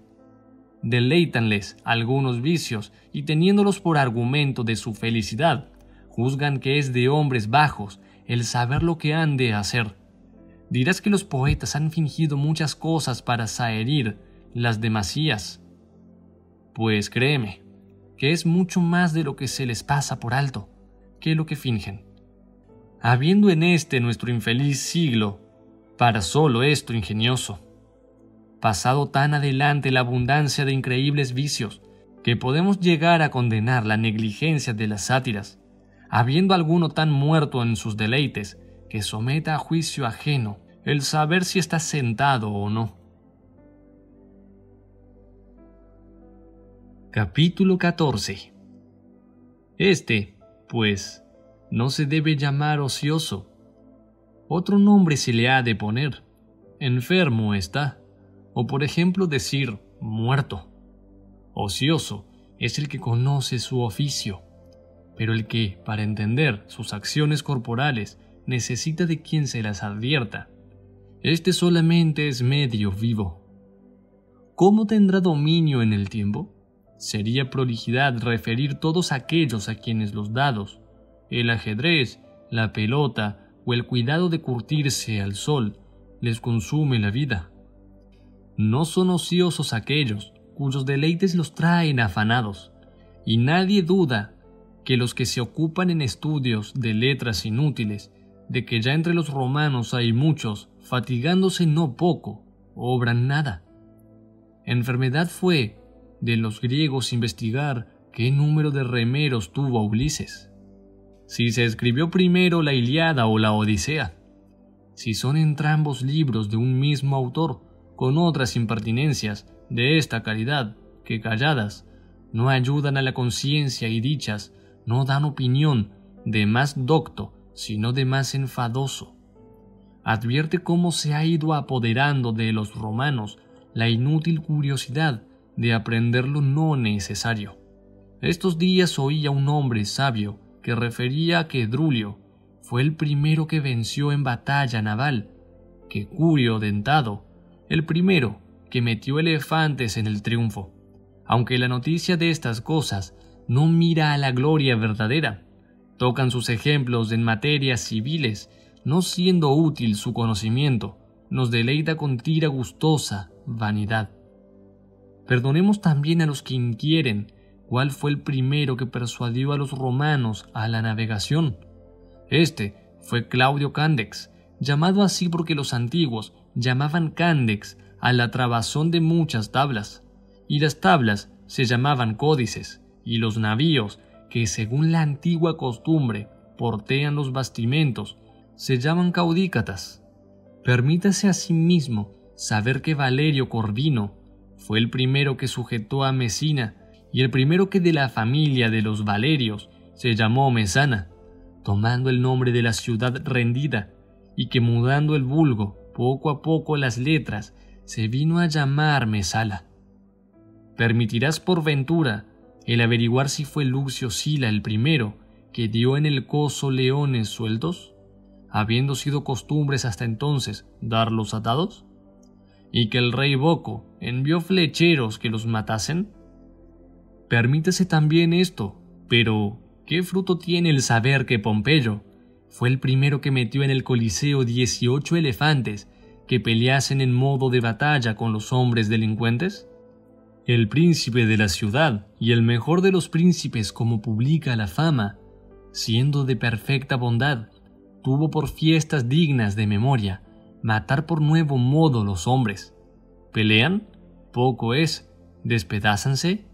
Deleítanles algunos vicios y teniéndolos por argumento de su felicidad, juzgan que es de hombres bajos el saber lo que han de hacer. Dirás que los poetas han fingido muchas cosas para saherir las demasías. Pues créeme, que es mucho más de lo que se les pasa por alto que lo que fingen. Habiendo en este nuestro infeliz siglo, para solo esto ingenioso, pasado tan adelante la abundancia de increíbles vicios, que podemos llegar a condenar la negligencia de las sátiras, habiendo alguno tan muerto en sus deleites, que someta a juicio ajeno el saber si está sentado o no. Capítulo 14. Pues, no se debe llamar ocioso. Otro nombre se le ha de poner. Enfermo está, o por ejemplo decir muerto. Ocioso es el que conoce su oficio, pero el que, para entender sus acciones corporales, necesita de quien se las advierta. Este solamente es medio vivo. ¿Cómo tendrá dominio en el tiempo? Sería prolijidad referir todos aquellos a quienes los dados, el ajedrez, la pelota o el cuidado de curtirse al sol les consume la vida. No son ociosos aquellos cuyos deleites los traen afanados, y nadie duda que los que se ocupan en estudios de letras inútiles, de que ya entre los romanos hay muchos, fatigándose no poco, obran nada. Enfermedad fue de los griegos investigar qué número de remeros tuvo Ulises, si se escribió primero la Ilíada o la Odisea, si son entrambos libros de un mismo autor, con otras impertinencias de esta calidad que calladas no ayudan a la conciencia y dichas no dan opinión de más docto sino de más enfadoso. Advierte cómo se ha ido apoderando de los romanos la inútil curiosidad de aprender lo no necesario. Estos días oí a un hombre sabio que refería que Drulio fue el primero que venció en batalla naval, que Curio Dentado el primero que metió elefantes en el triunfo, aunque la noticia de estas cosas no mira a la gloria verdadera. Tocan sus ejemplos en materias civiles, no siendo útil su conocimiento, nos deleita con tira gustosa vanidad. Perdonemos también a los que inquieren cuál fue el primero que persuadió a los romanos a la navegación. Este fue Claudio Candex, llamado así porque los antiguos llamaban Candex a la trabazón de muchas tablas, y las tablas se llamaban códices, y los navíos, que según la antigua costumbre portean los bastimentos, se llaman caudícatas. Permítase asimismo saber que Valerio Corvino fue el primero que sujetó a Mesina y el primero que de la familia de los Valerios se llamó Mesana, tomando el nombre de la ciudad rendida, y que mudando el vulgo poco a poco las letras se vino a llamar Mesala. ¿Permitirás por ventura el averiguar si fue Lucio Sila el primero que dio en el coso leones sueltos, habiendo sido costumbres hasta entonces darlos atados? ¿Y que el rey Boco envió flecheros que los matasen? Permítese también esto, pero ¿qué fruto tiene el saber que Pompeyo fue el primero que metió en el Coliseo 18 elefantes que peleasen en modo de batalla con los hombres delincuentes? El príncipe de la ciudad, y el mejor de los príncipes como publica la fama, siendo de perfecta bondad, tuvo por fiestas dignas de memoria matar por nuevo modo los hombres. ¿Pelean? Poco es. ¿Despedázanse?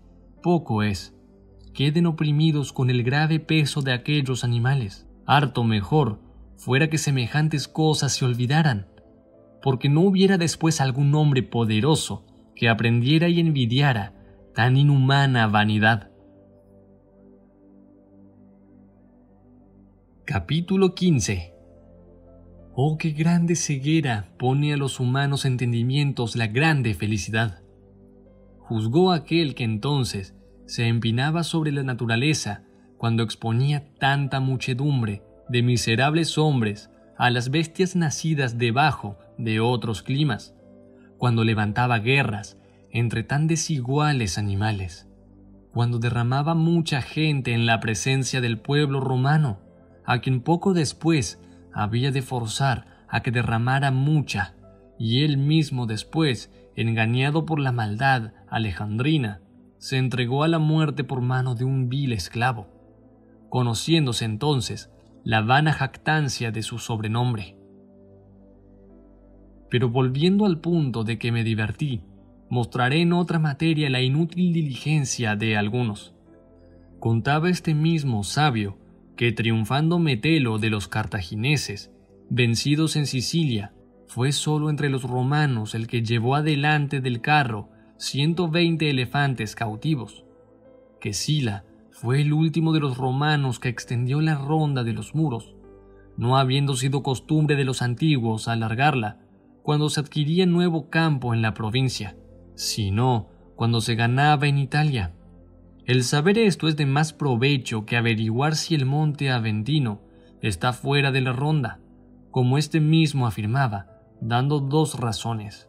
Poco es. Queden oprimidos con el grave peso de aquellos animales. Harto mejor fuera que semejantes cosas se olvidaran, porque no hubiera después algún hombre poderoso que aprendiera y envidiara tan inhumana vanidad. Capítulo 15. Oh, qué grande ceguera pone a los humanos entendimientos la grande felicidad. Juzgó aquel que entonces se empinaba sobre la naturaleza cuando exponía tanta muchedumbre de miserables hombres a las bestias nacidas debajo de otros climas, cuando levantaba guerras entre tan desiguales animales, cuando derramaba mucha gente en la presencia del pueblo romano, a quien poco después había de forzar a que derramara mucha, y él mismo después, engañado por la maldad alejandrina, se entregó a la muerte por mano de un vil esclavo, conociéndose entonces la vana jactancia de su sobrenombre. Pero volviendo al punto de que me divertí, mostraré en otra materia la inútil diligencia de algunos. Contaba este mismo sabio que triunfando Metelo de los cartagineses, vencidos en Sicilia, fue solo entre los romanos el que llevó adelante del carro 120 elefantes cautivos, que Sila fue el último de los romanos que extendió la ronda de los muros, no habiendo sido costumbre de los antiguos alargarla cuando se adquiría nuevo campo en la provincia, sino cuando se ganaba en Italia. El saber esto es de más provecho que averiguar si el monte Aventino está fuera de la ronda, como este mismo afirmaba, dando dos razones: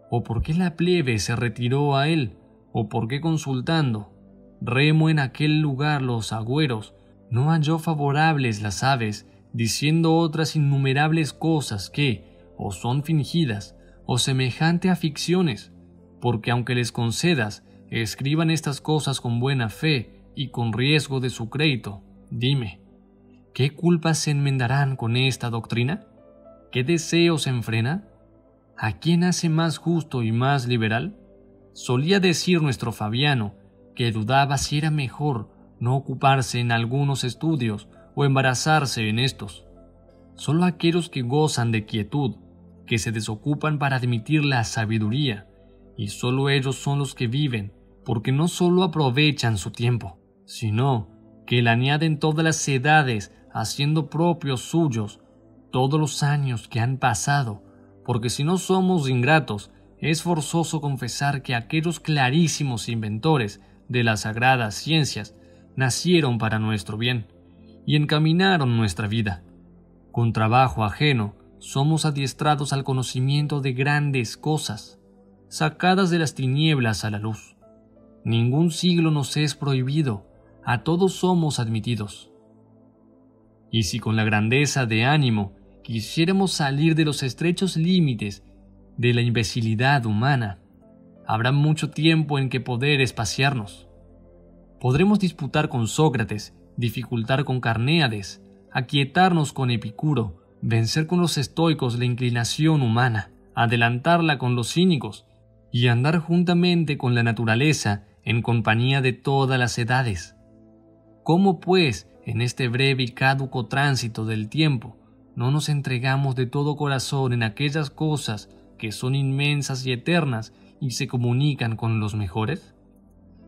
o por qué la plebe se retiró a él, o por qué consultando remo en aquel lugar los agüeros no halló favorables las aves, diciendo otras innumerables cosas que o son fingidas o semejante a ficciones, porque aunque les concedas escriban estas cosas con buena fe y con riesgo de su crédito, dime, ¿qué culpas se enmendarán con esta doctrina? ¿Qué deseo se enfrena? ¿A quién hace más justo y más liberal? Solía decir nuestro Fabiano que dudaba si era mejor no ocuparse en algunos estudios o embarazarse en estos. Solo aquellos que gozan de quietud, que se desocupan para admitir la sabiduría, y solo ellos son los que viven, porque no solo aprovechan su tiempo, sino que le añaden todas las edades, haciendo propios suyos todos los años que han pasado, porque si no somos ingratos, es forzoso confesar que aquellos clarísimos inventores de las sagradas ciencias nacieron para nuestro bien y encaminaron nuestra vida. Con trabajo ajeno somos adiestrados al conocimiento de grandes cosas, sacadas de las tinieblas a la luz. Ningún siglo nos es prohibido, a todos somos admitidos. Y si con la grandeza de ánimo quisiéramos salir de los estrechos límites de la imbecilidad humana, habrá mucho tiempo en que poder espaciarnos. Podremos disputar con Sócrates, dificultar con Carnéades, aquietarnos con Epicuro, vencer con los estoicos la inclinación humana, adelantarla con los cínicos y andar juntamente con la naturaleza en compañía de todas las edades. ¿Cómo, pues, en este breve y caduco tránsito del tiempo, no nos entregamos de todo corazón en aquellas cosas que son inmensas y eternas y se comunican con los mejores?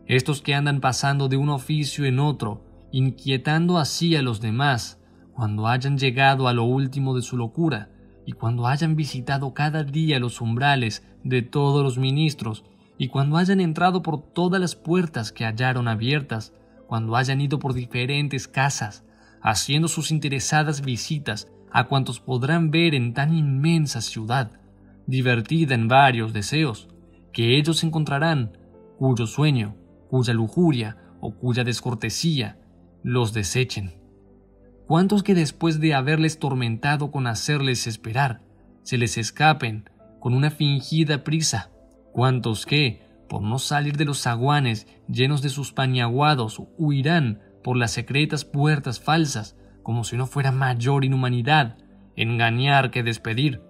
Estos que andan pasando de un oficio en otro, inquietando así a los demás, cuando hayan llegado a lo último de su locura, y cuando hayan visitado cada día los umbrales de todos los ministros, y cuando hayan entrado por todas las puertas que hallaron abiertas, cuando hayan ido por diferentes casas, haciendo sus interesadas visitas a cuantos podrán ver en tan inmensa ciudad, divertida en varios deseos, que ellos encontrarán, cuyo sueño, cuya lujuria o cuya descortesía los desechen. ¿Cuántos que después de haberles tormentado con hacerles esperar, se les escapen con una fingida prisa? ¿Cuántos que, por no salir de los zaguanes llenos de sus paniaguados, huirán por las secretas puertas falsas, como si no fuera mayor inhumanidad engañar que despedir?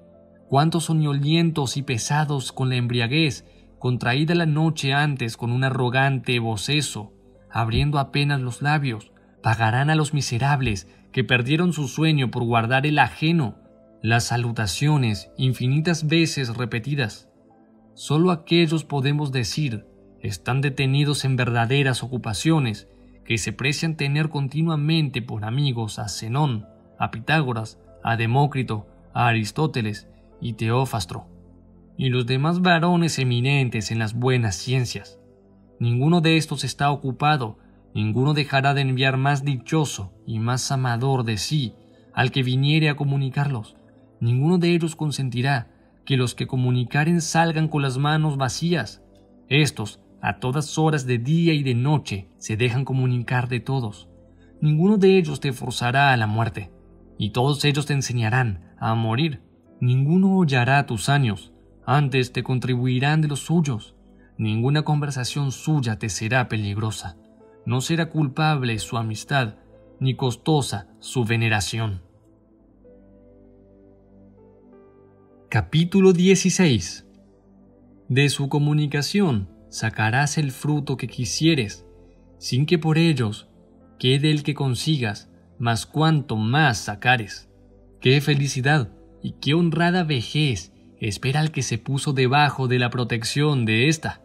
¿Cuántos soñolientos y pesados con la embriaguez, contraída la noche antes con un arrogante bocezo, abriendo apenas los labios, pagarán a los miserables que perdieron su sueño por guardar el ajeno, las salutaciones infinitas veces repetidas? Solo aquellos, podemos decir, están detenidos en verdaderas ocupaciones, que se precian tener continuamente por amigos a Zenón, a Pitágoras, a Demócrito, a Aristóteles y Teófastro, y los demás varones eminentes en las buenas ciencias. Ninguno de estos está ocupado, ninguno dejará de enviar más dichoso y más amador de sí al que viniere a comunicarlos. Ninguno de ellos consentirá que los que comunicaren salgan con las manos vacías. Estos, a todas horas de día y de noche, se dejan comunicar de todos. Ninguno de ellos te forzará a la muerte, y todos ellos te enseñarán a morir. Ninguno hollará tus años, antes te contribuirán de los suyos. Ninguna conversación suya te será peligrosa. No será culpable su amistad, ni costosa su veneración. Capítulo 16. De su comunicación sacarás el fruto que quisieres, sin que por ellos quede el que consigas, mas cuanto más sacares. ¡Qué felicidad y qué honrada vejez espera al que se puso debajo de la protección de ésta!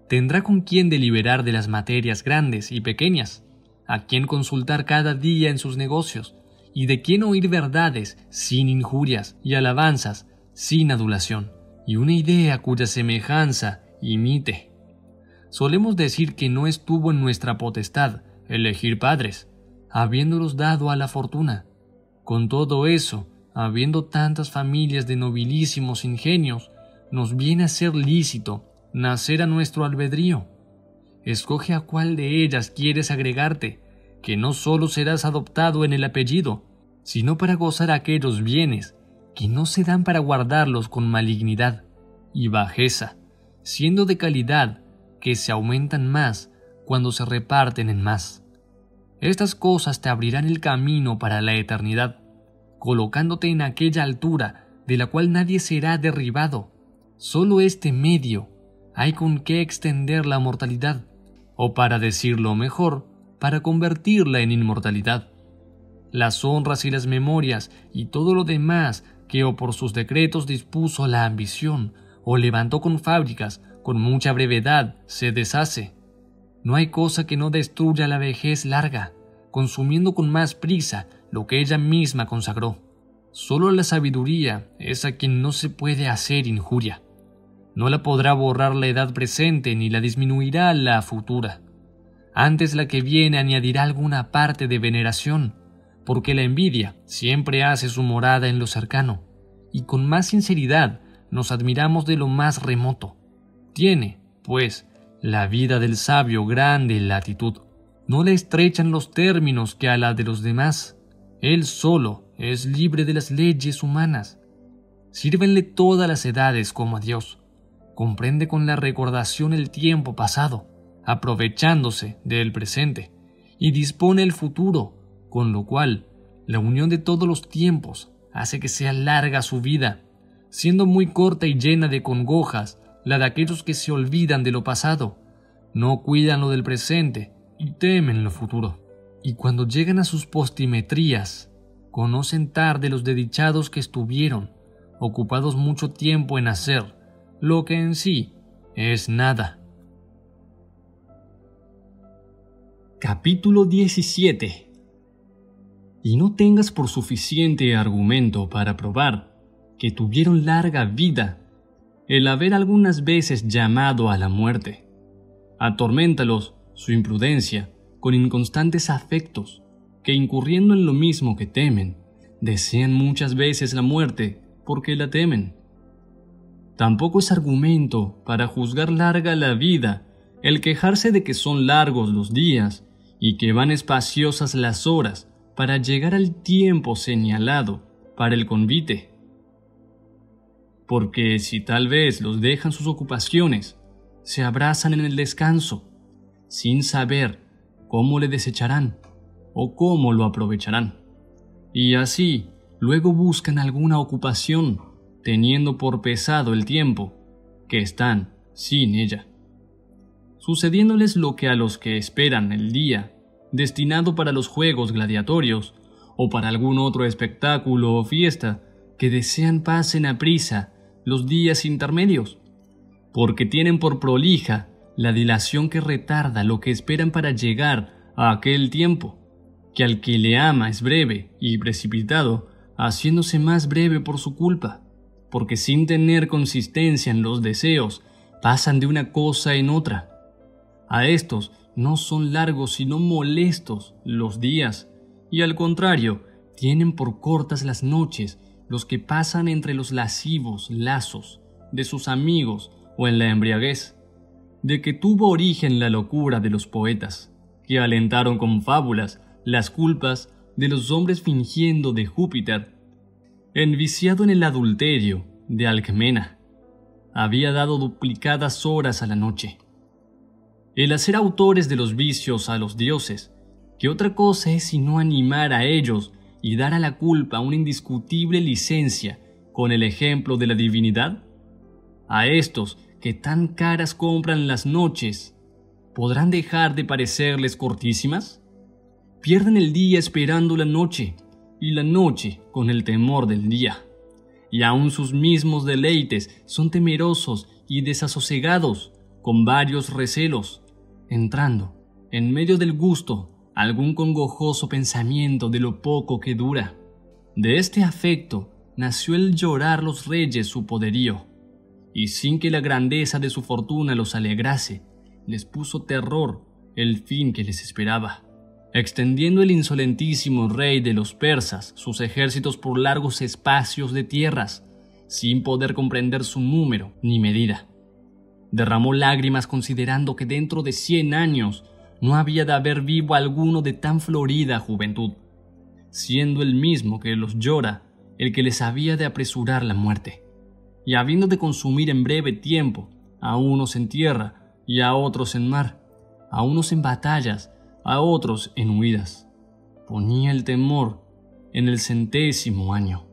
Tendrá con quién deliberar de las materias grandes y pequeñas, a quién consultar cada día en sus negocios, y de quién oír verdades sin injurias y alabanzas sin adulación, y una idea cuya semejanza imite. Solemos decir que no estuvo en nuestra potestad elegir padres, habiéndolos dado a la fortuna. Con todo eso, habiendo tantas familias de nobilísimos ingenios, nos viene a ser lícito nacer a nuestro albedrío. Escoge a cuál de ellas quieres agregarte, que no solo serás adoptado en el apellido, sino para gozar aquellos bienes que no se dan para guardarlos con malignidad y bajeza, siendo de calidad que se aumentan más cuando se reparten en más. Estas cosas te abrirán el camino para la eternidad, colocándote en aquella altura de la cual nadie será derribado. Solo este medio hay con qué extender la mortalidad, o para decirlo mejor, para convertirla en inmortalidad. Las honras y las memorias y todo lo demás que o por sus decretos dispuso la ambición o levantó con fábricas, con mucha brevedad se deshace. No hay cosa que no destruya la vejez larga, consumiendo con más prisa lo que ella misma consagró. Solo la sabiduría es a quien no se puede hacer injuria. No la podrá borrar la edad presente ni la disminuirá la futura. Antes la que viene añadirá alguna parte de veneración, porque la envidia siempre hace su morada en lo cercano, y con más sinceridad nos admiramos de lo más remoto. Tiene, pues, la vida del sabio grande latitud. No le estrechan los términos que a la de los demás. Él solo es libre de las leyes humanas. Sírvenle todas las edades como a Dios. Comprende con la recordación el tiempo pasado, aprovechándose del presente, y dispone el futuro, con lo cual la unión de todos los tiempos hace que sea larga su vida, siendo muy corta y llena de congojas la de aquellos que se olvidan de lo pasado, no cuidan lo del presente y temen lo futuro. Y cuando llegan a sus postimetrías, conocen tarde los desdichados que estuvieron ocupados mucho tiempo en hacer lo que en sí es nada. Capítulo 17. Y no tengas por suficiente argumento para probar que tuvieron larga vida el haber algunas veces llamado a la muerte. Atorméntalos su imprudencia con inconstantes afectos, que incurriendo en lo mismo que temen, desean muchas veces la muerte porque la temen. Tampoco es argumento para juzgar larga la vida el quejarse de que son largos los días y que van espaciosas las horas para llegar al tiempo señalado para el convite. Porque si tal vez los dejan sus ocupaciones, se abrazan en el descanso, sin saber cómo le desecharán o cómo lo aprovecharán. Y así, luego buscan alguna ocupación, teniendo por pesado el tiempo, que están sin ella. Sucediéndoles lo que a los que esperan el día, destinado para los juegos gladiatorios, o para algún otro espectáculo o fiesta, que desean pasen a prisa los días intermedios, porque tienen por prolija la dilación que retarda lo que esperan para llegar a aquel tiempo, que al que le ama es breve y precipitado, haciéndose más breve por su culpa, porque sin tener consistencia en los deseos, pasan de una cosa en otra. A estos no son largos sino molestos los días, y al contrario, tienen por cortas las noches los que pasan entre los lascivos lazos de sus amigos o en la embriaguez, de que tuvo origen la locura de los poetas, que alentaron con fábulas las culpas de los hombres fingiendo de Júpiter, enviciado en el adulterio de Alcmena, había dado duplicadas horas a la noche. El hacer autores de los vicios a los dioses, que otra cosa es sino animar a ellos y dar a la culpa una indiscutible licencia con el ejemplo de la divinidad, a estos que tan caras compran las noches, ¿podrán dejar de parecerles cortísimas? Pierden el día esperando la noche, y la noche con el temor del día. Y aun sus mismos deleites son temerosos y desasosegados, con varios recelos, entrando, en medio del gusto, algún congojoso pensamiento de lo poco que dura. De este afecto nació el llorar los reyes su poderío, y sin que la grandeza de su fortuna los alegrase, les puso terror el fin que les esperaba, extendiendo el insolentísimo rey de los persas sus ejércitos por largos espacios de tierras, sin poder comprender su número ni medida. Derramó lágrimas considerando que dentro de 100 años no había de haber vivo alguno de tan florida juventud, siendo el mismo que los llora el que les había de apresurar la muerte, y habiendo de consumir en breve tiempo a unos en tierra y a otros en mar, a unos en batallas, a otros en huidas. Ponía el temor en el 100º año.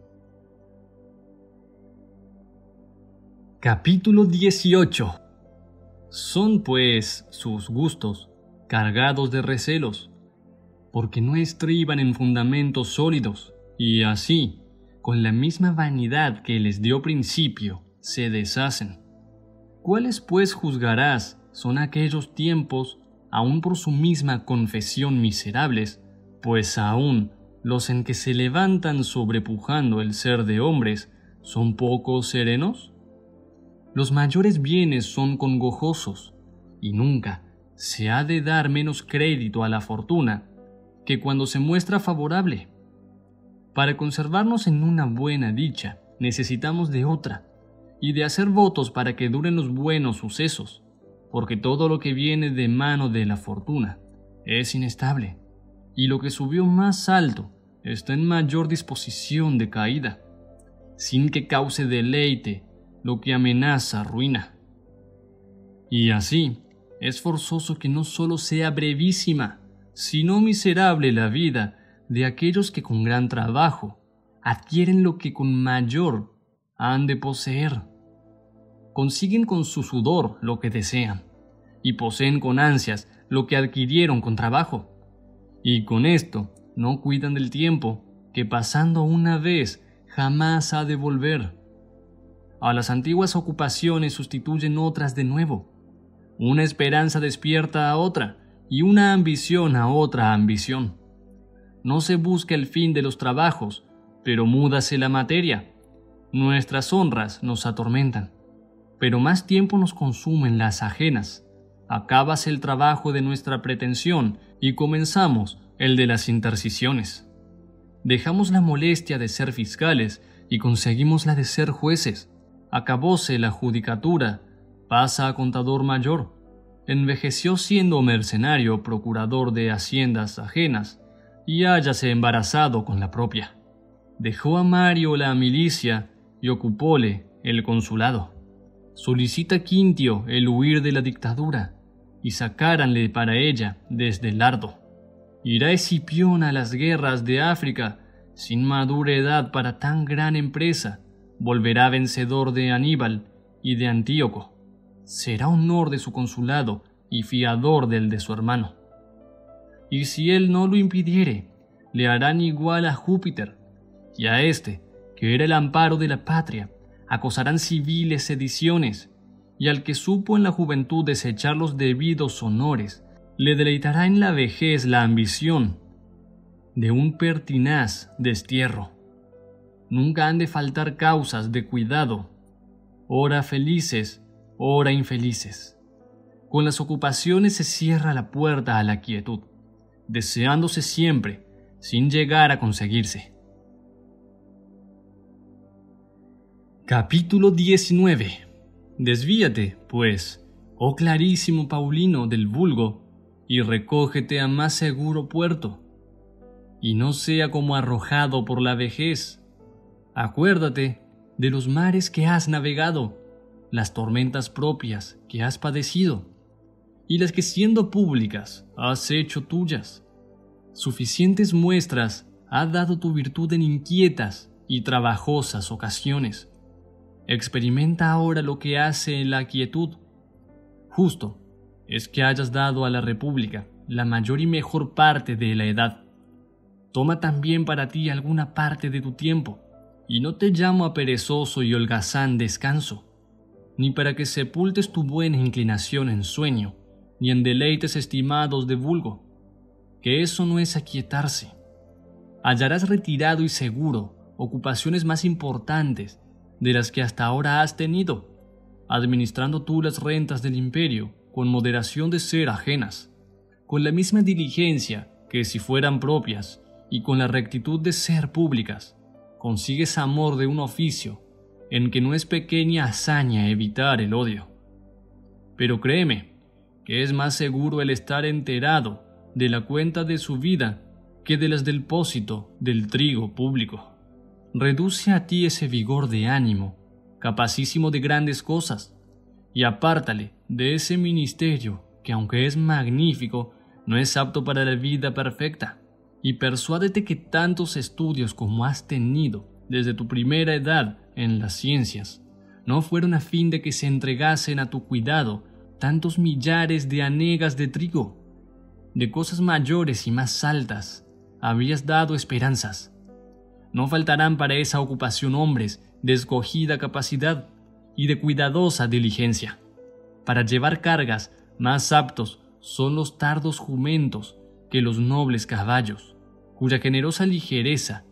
Capítulo 18. Son pues sus gustos cargados de recelos, porque no estriban en fundamentos sólidos, y así, con la misma vanidad que les dio principio, se deshacen. ¿Cuáles pues juzgarás son aquellos tiempos, aun por su misma confesión miserables, pues aún los en que se levantan sobrepujando el ser de hombres son poco serenos? Los mayores bienes son congojosos, y nunca se ha de dar menos crédito a la fortuna que cuando se muestra favorable. Para conservarnos en una buena dicha, necesitamos de otra, y de hacer votos para que duren los buenos sucesos, porque todo lo que viene de mano de la fortuna es inestable, y lo que subió más alto está en mayor disposición de caída, sin que cause deleite lo que amenaza ruina. Y así, es forzoso que no solo sea brevísima, sino miserable la vida de aquellos que con gran trabajo adquieren lo que con mayor han de poseer. Consiguen con su sudor lo que desean, y poseen con ansias lo que adquirieron con trabajo. Y con esto no cuidan del tiempo, que pasando una vez jamás ha de volver. A las antiguas ocupaciones sustituyen otras de nuevo. Una esperanza despierta a otra, y una ambición a otra ambición. No se busca el fin de los trabajos, pero múdase la materia. Nuestras honras nos atormentan. pero más tiempo nos consumen las ajenas. Acabas el trabajo de nuestra pretensión y comenzamos el de las intercisiones. Dejamos la molestia de ser fiscales y conseguimos la de ser jueces. Acabóse la judicatura, pasa a contador mayor. Envejeció siendo mercenario procurador de haciendas ajenas y hállase embarazado con la propia. Dejó a Mario la milicia y ocupóle el consulado. Solicita Quintio el huir de la dictadura y sacáranle para ella desde el Lardo. Irá Escipión a las guerras de África sin madura edad para tan gran empresa. Volverá vencedor de Aníbal y de Antíoco. Será honor de su consulado y fiador del de su hermano. Y si él no lo impidiere, le harán igual a Júpiter, y a éste, que era el amparo de la patria, acosarán civiles sediciones, y al que supo en la juventud desechar los debidos honores, le deleitará en la vejez la ambición de un pertinaz destierro. Nunca han de faltar causas de cuidado, ora felices, ora infelices. Con las ocupaciones se cierra la puerta a la quietud, deseándose siempre, sin llegar a conseguirse. Capítulo 19. Desvíate, pues, oh clarísimo Paulino, del vulgo, y recógete a más seguro puerto, y no sea como arrojado por la vejez. Acuérdate de los mares que has navegado, las tormentas propias que has padecido, y las que siendo públicas has hecho tuyas. Suficientes muestras ha dado tu virtud en inquietas y trabajosas ocasiones. Experimenta ahora lo que hace en la quietud. Justo es que hayas dado a la República la mayor y mejor parte de la edad. Toma también para ti alguna parte de tu tiempo, y no te llamo a perezoso y holgazán descanso, ni para que sepultes tu buena inclinación en sueño, ni en deleites estimados de vulgo, que eso no es aquietarse. Hallarás retirado y seguro ocupaciones más importantes de las que hasta ahora has tenido, administrando tú las rentas del imperio con moderación de ser ajenas, con la misma diligencia que si fueran propias y con la rectitud de ser públicas. Consigues amor de un oficio en que no es pequeña hazaña evitar el odio. Pero créeme que es más seguro el estar enterado de la cuenta de su vida que de las del pósito del trigo público. Reduce a ti ese vigor de ánimo, capacísimo de grandes cosas, y apártale de ese ministerio que, aunque es magnífico, no es apto para la vida perfecta, y persuádete que tantos estudios como has tenido desde tu primera edad en las ciencias no fueron a fin de que se entregasen a tu cuidado tantos millares de hanegas de trigo. De cosas mayores y más altas habías dado esperanzas. No faltarán para esa ocupación hombres de escogida capacidad y de cuidadosa diligencia. Para llevar cargas más aptos son los tardos jumentos que los nobles caballos, cuya generosa ligereza,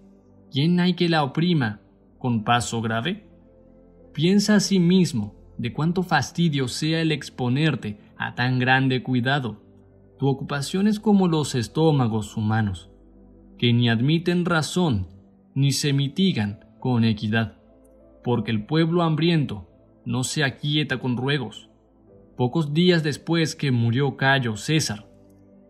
¿quién hay que la oprima con paso grave? Piensa asimismo de cuánto fastidio sea el exponerte a tan grande cuidado. Tu ocupación es como los estómagos humanos, que ni admiten razón ni se mitigan con equidad, porque el pueblo hambriento no se aquieta con ruegos. Pocos días después que murió Cayo César,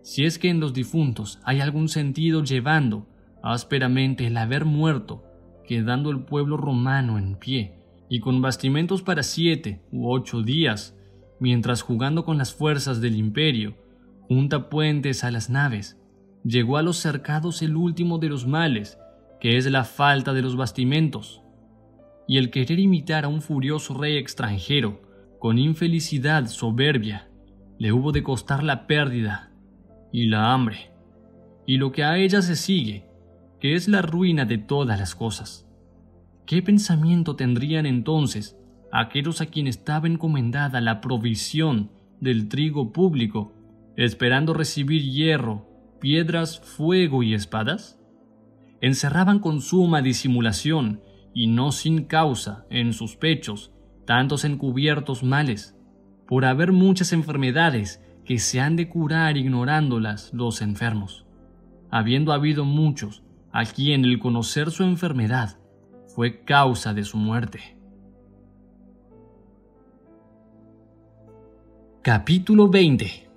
si es que en los difuntos hay algún sentido, llevando ásperamente el haber muerto, quedando el pueblo romano en pie, y con bastimentos para 7 u 8 días, mientras jugando con las fuerzas del imperio, junta puentes a las naves, llegó a los cercados el último de los males, que es la falta de los bastimentos, y el querer imitar a un furioso rey extranjero, con infelicidad soberbia, le hubo de costar la pérdida y la hambre, y lo que a ella se sigue, que es la ruina de todas las cosas. ¿Qué pensamiento tendrían entonces aquellos a quienes estaba encomendada la provisión del trigo público, esperando recibir hierro, piedras, fuego y espadas? Encerraban con suma disimulación, y no sin causa, en sus pechos tantos encubiertos males, por haber muchas enfermedades que se han de curar ignorándolas los enfermos, habiendo habido muchos a quien el conocer su enfermedad fue causa de su muerte. Capítulo 20.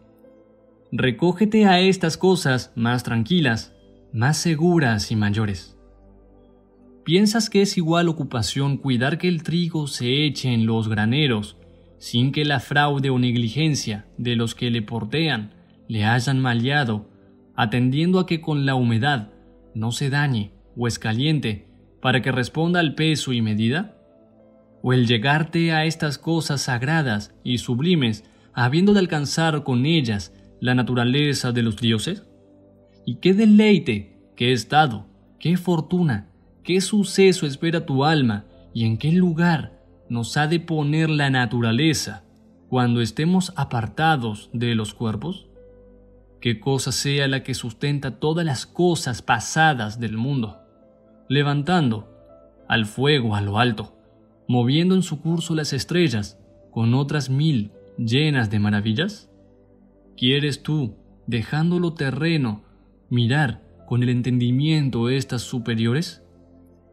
Recógete a estas cosas más tranquilas, más seguras y mayores. ¿Piensas que es igual ocupación cuidar que el trigo se eche en los graneros, sin que la fraude o negligencia de los que le portean le hayan maleado, atendiendo a que con la humedad no se dañe o escaliente para que responda al peso y medida? ¿O el llegarte a estas cosas sagradas y sublimes, habiendo de alcanzar con ellas la naturaleza de los dioses? ¿Y qué deleite, qué estado, qué fortuna, qué suceso espera tu alma y en qué lugar nos ha de poner la naturaleza cuando estemos apartados de los cuerpos? ¿Qué cosa sea la que sustenta todas las cosas pasadas del mundo, levantando al fuego a lo alto, moviendo en su curso las estrellas con otras 1000 llenas de maravillas? ¿Quieres tú, dejándolo terreno, mirar con el entendimiento estas superiores?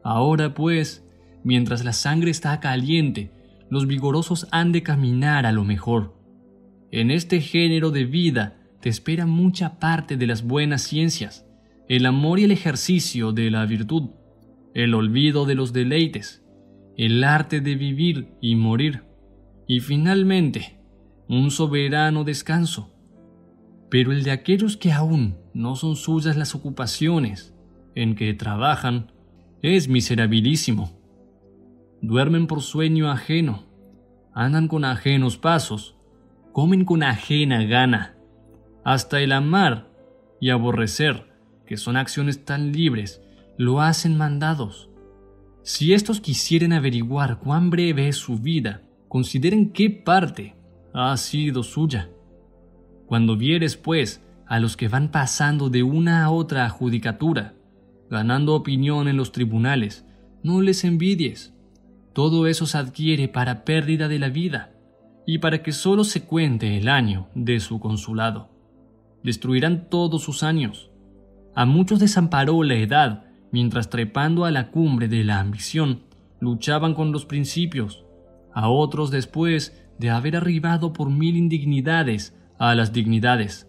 Ahora pues, mientras la sangre está caliente, los vigorosos han de caminar a lo mejor. En este género de vida te espera mucha parte de las buenas ciencias, el amor y el ejercicio de la virtud, el olvido de los deleites, el arte de vivir y morir, y finalmente, un soberano descanso. Pero el de aquellos que aún no son suyas las ocupaciones en que trabajan es miserabilísimo. Duermen por sueño ajeno, andan con ajenos pasos, comen con ajena gana. Hasta el amar y aborrecer, que son acciones tan libres, lo hacen mandados. Si estos quisieren averiguar cuán breve es su vida, consideren qué parte ha sido suya. Cuando vieres, pues, a los que van pasando de una a otra judicatura, ganando opinión en los tribunales, no les envidies. Todo eso se adquiere para pérdida de la vida y para que solo se cuente el año de su consulado. Destruirán todos sus años. A muchos desamparó la edad, mientras trepando a la cumbre de la ambición, luchaban con los principios. A otros después de haber arribado por 1000 indignidades a las dignidades.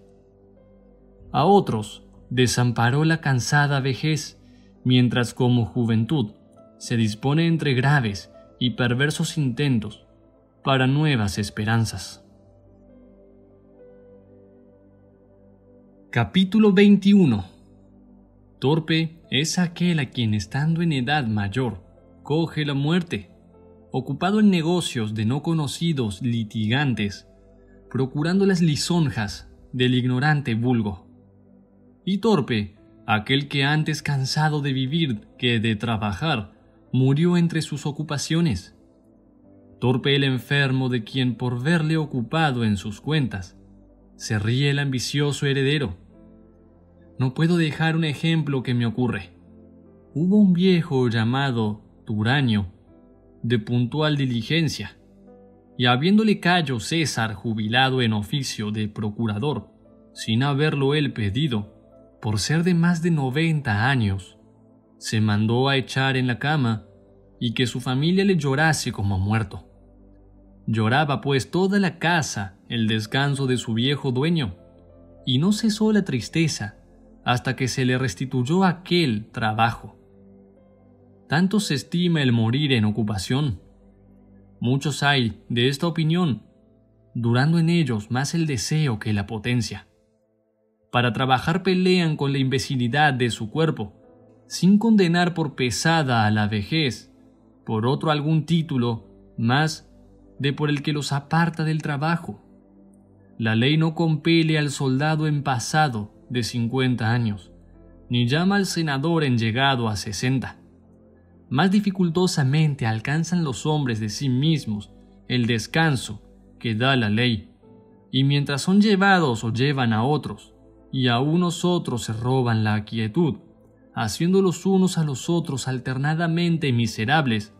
A otros desamparó la cansada vejez, mientras como juventud se dispone entre graves y perversos intentos para nuevas esperanzas. Capítulo 21. Torpe es aquel a quien estando en edad mayor coge la muerte, ocupado en negocios de no conocidos litigantes, procurando las lisonjas del ignorante vulgo. Y torpe aquel que antes cansado de vivir que de trabajar, murió entre sus ocupaciones. Torpe el enfermo de quien por verle ocupado en sus cuentas, se ríe el ambicioso heredero. No puedo dejar un ejemplo que me ocurre. Hubo un viejo llamado Turanio, de puntual diligencia, y habiéndole Cayo César jubilado en oficio de procurador, sin haberlo él pedido, por ser de más de 90 años, se mandó a echar en la cama y que su familia le llorase como muerto. Lloraba pues toda la casa el descanso de su viejo dueño, y no cesó la tristeza hasta que se le restituyó aquel trabajo. Tanto se estima el morir en ocupación. Muchos hay de esta opinión, durando en ellos más el deseo que la potencia. Para trabajar pelean con la imbecilidad de su cuerpo, sin condenar por pesada a la vejez, por otro algún título más de por el que los aparta del trabajo. La ley no compele al soldado en pasado de 50 años, ni llama al senador en llegado a 60. Más dificultosamente alcanzan los hombres de sí mismos el descanso que da la ley, y mientras son llevados o llevan a otros, y a unos otros se roban la quietud, haciendo los unos a los otros alternadamente miserables,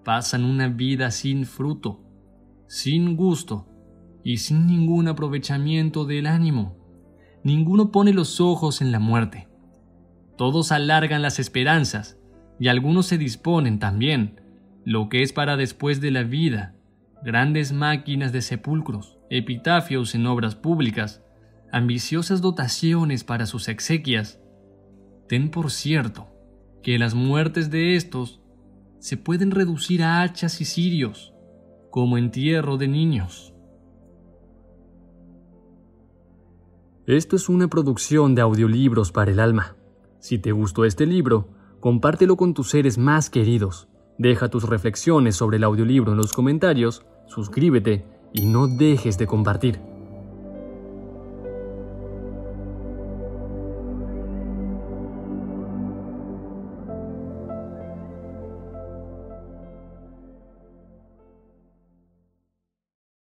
pasan una vida sin fruto, sin gusto y sin ningún aprovechamiento del ánimo. Ninguno pone los ojos en la muerte. Todos alargan las esperanzas y algunos se disponen también, lo que es para después de la vida, grandes máquinas de sepulcros, epitafios en obras públicas, ambiciosas dotaciones para sus exequias. Ten por cierto que las muertes de estos se pueden reducir a hachas y cirios, como entierro de niños. Esto es una producción de Audiolibros para el Alma. Si te gustó este libro, compártelo con tus seres más queridos. Deja tus reflexiones sobre el audiolibro en los comentarios, suscríbete y no dejes de compartir.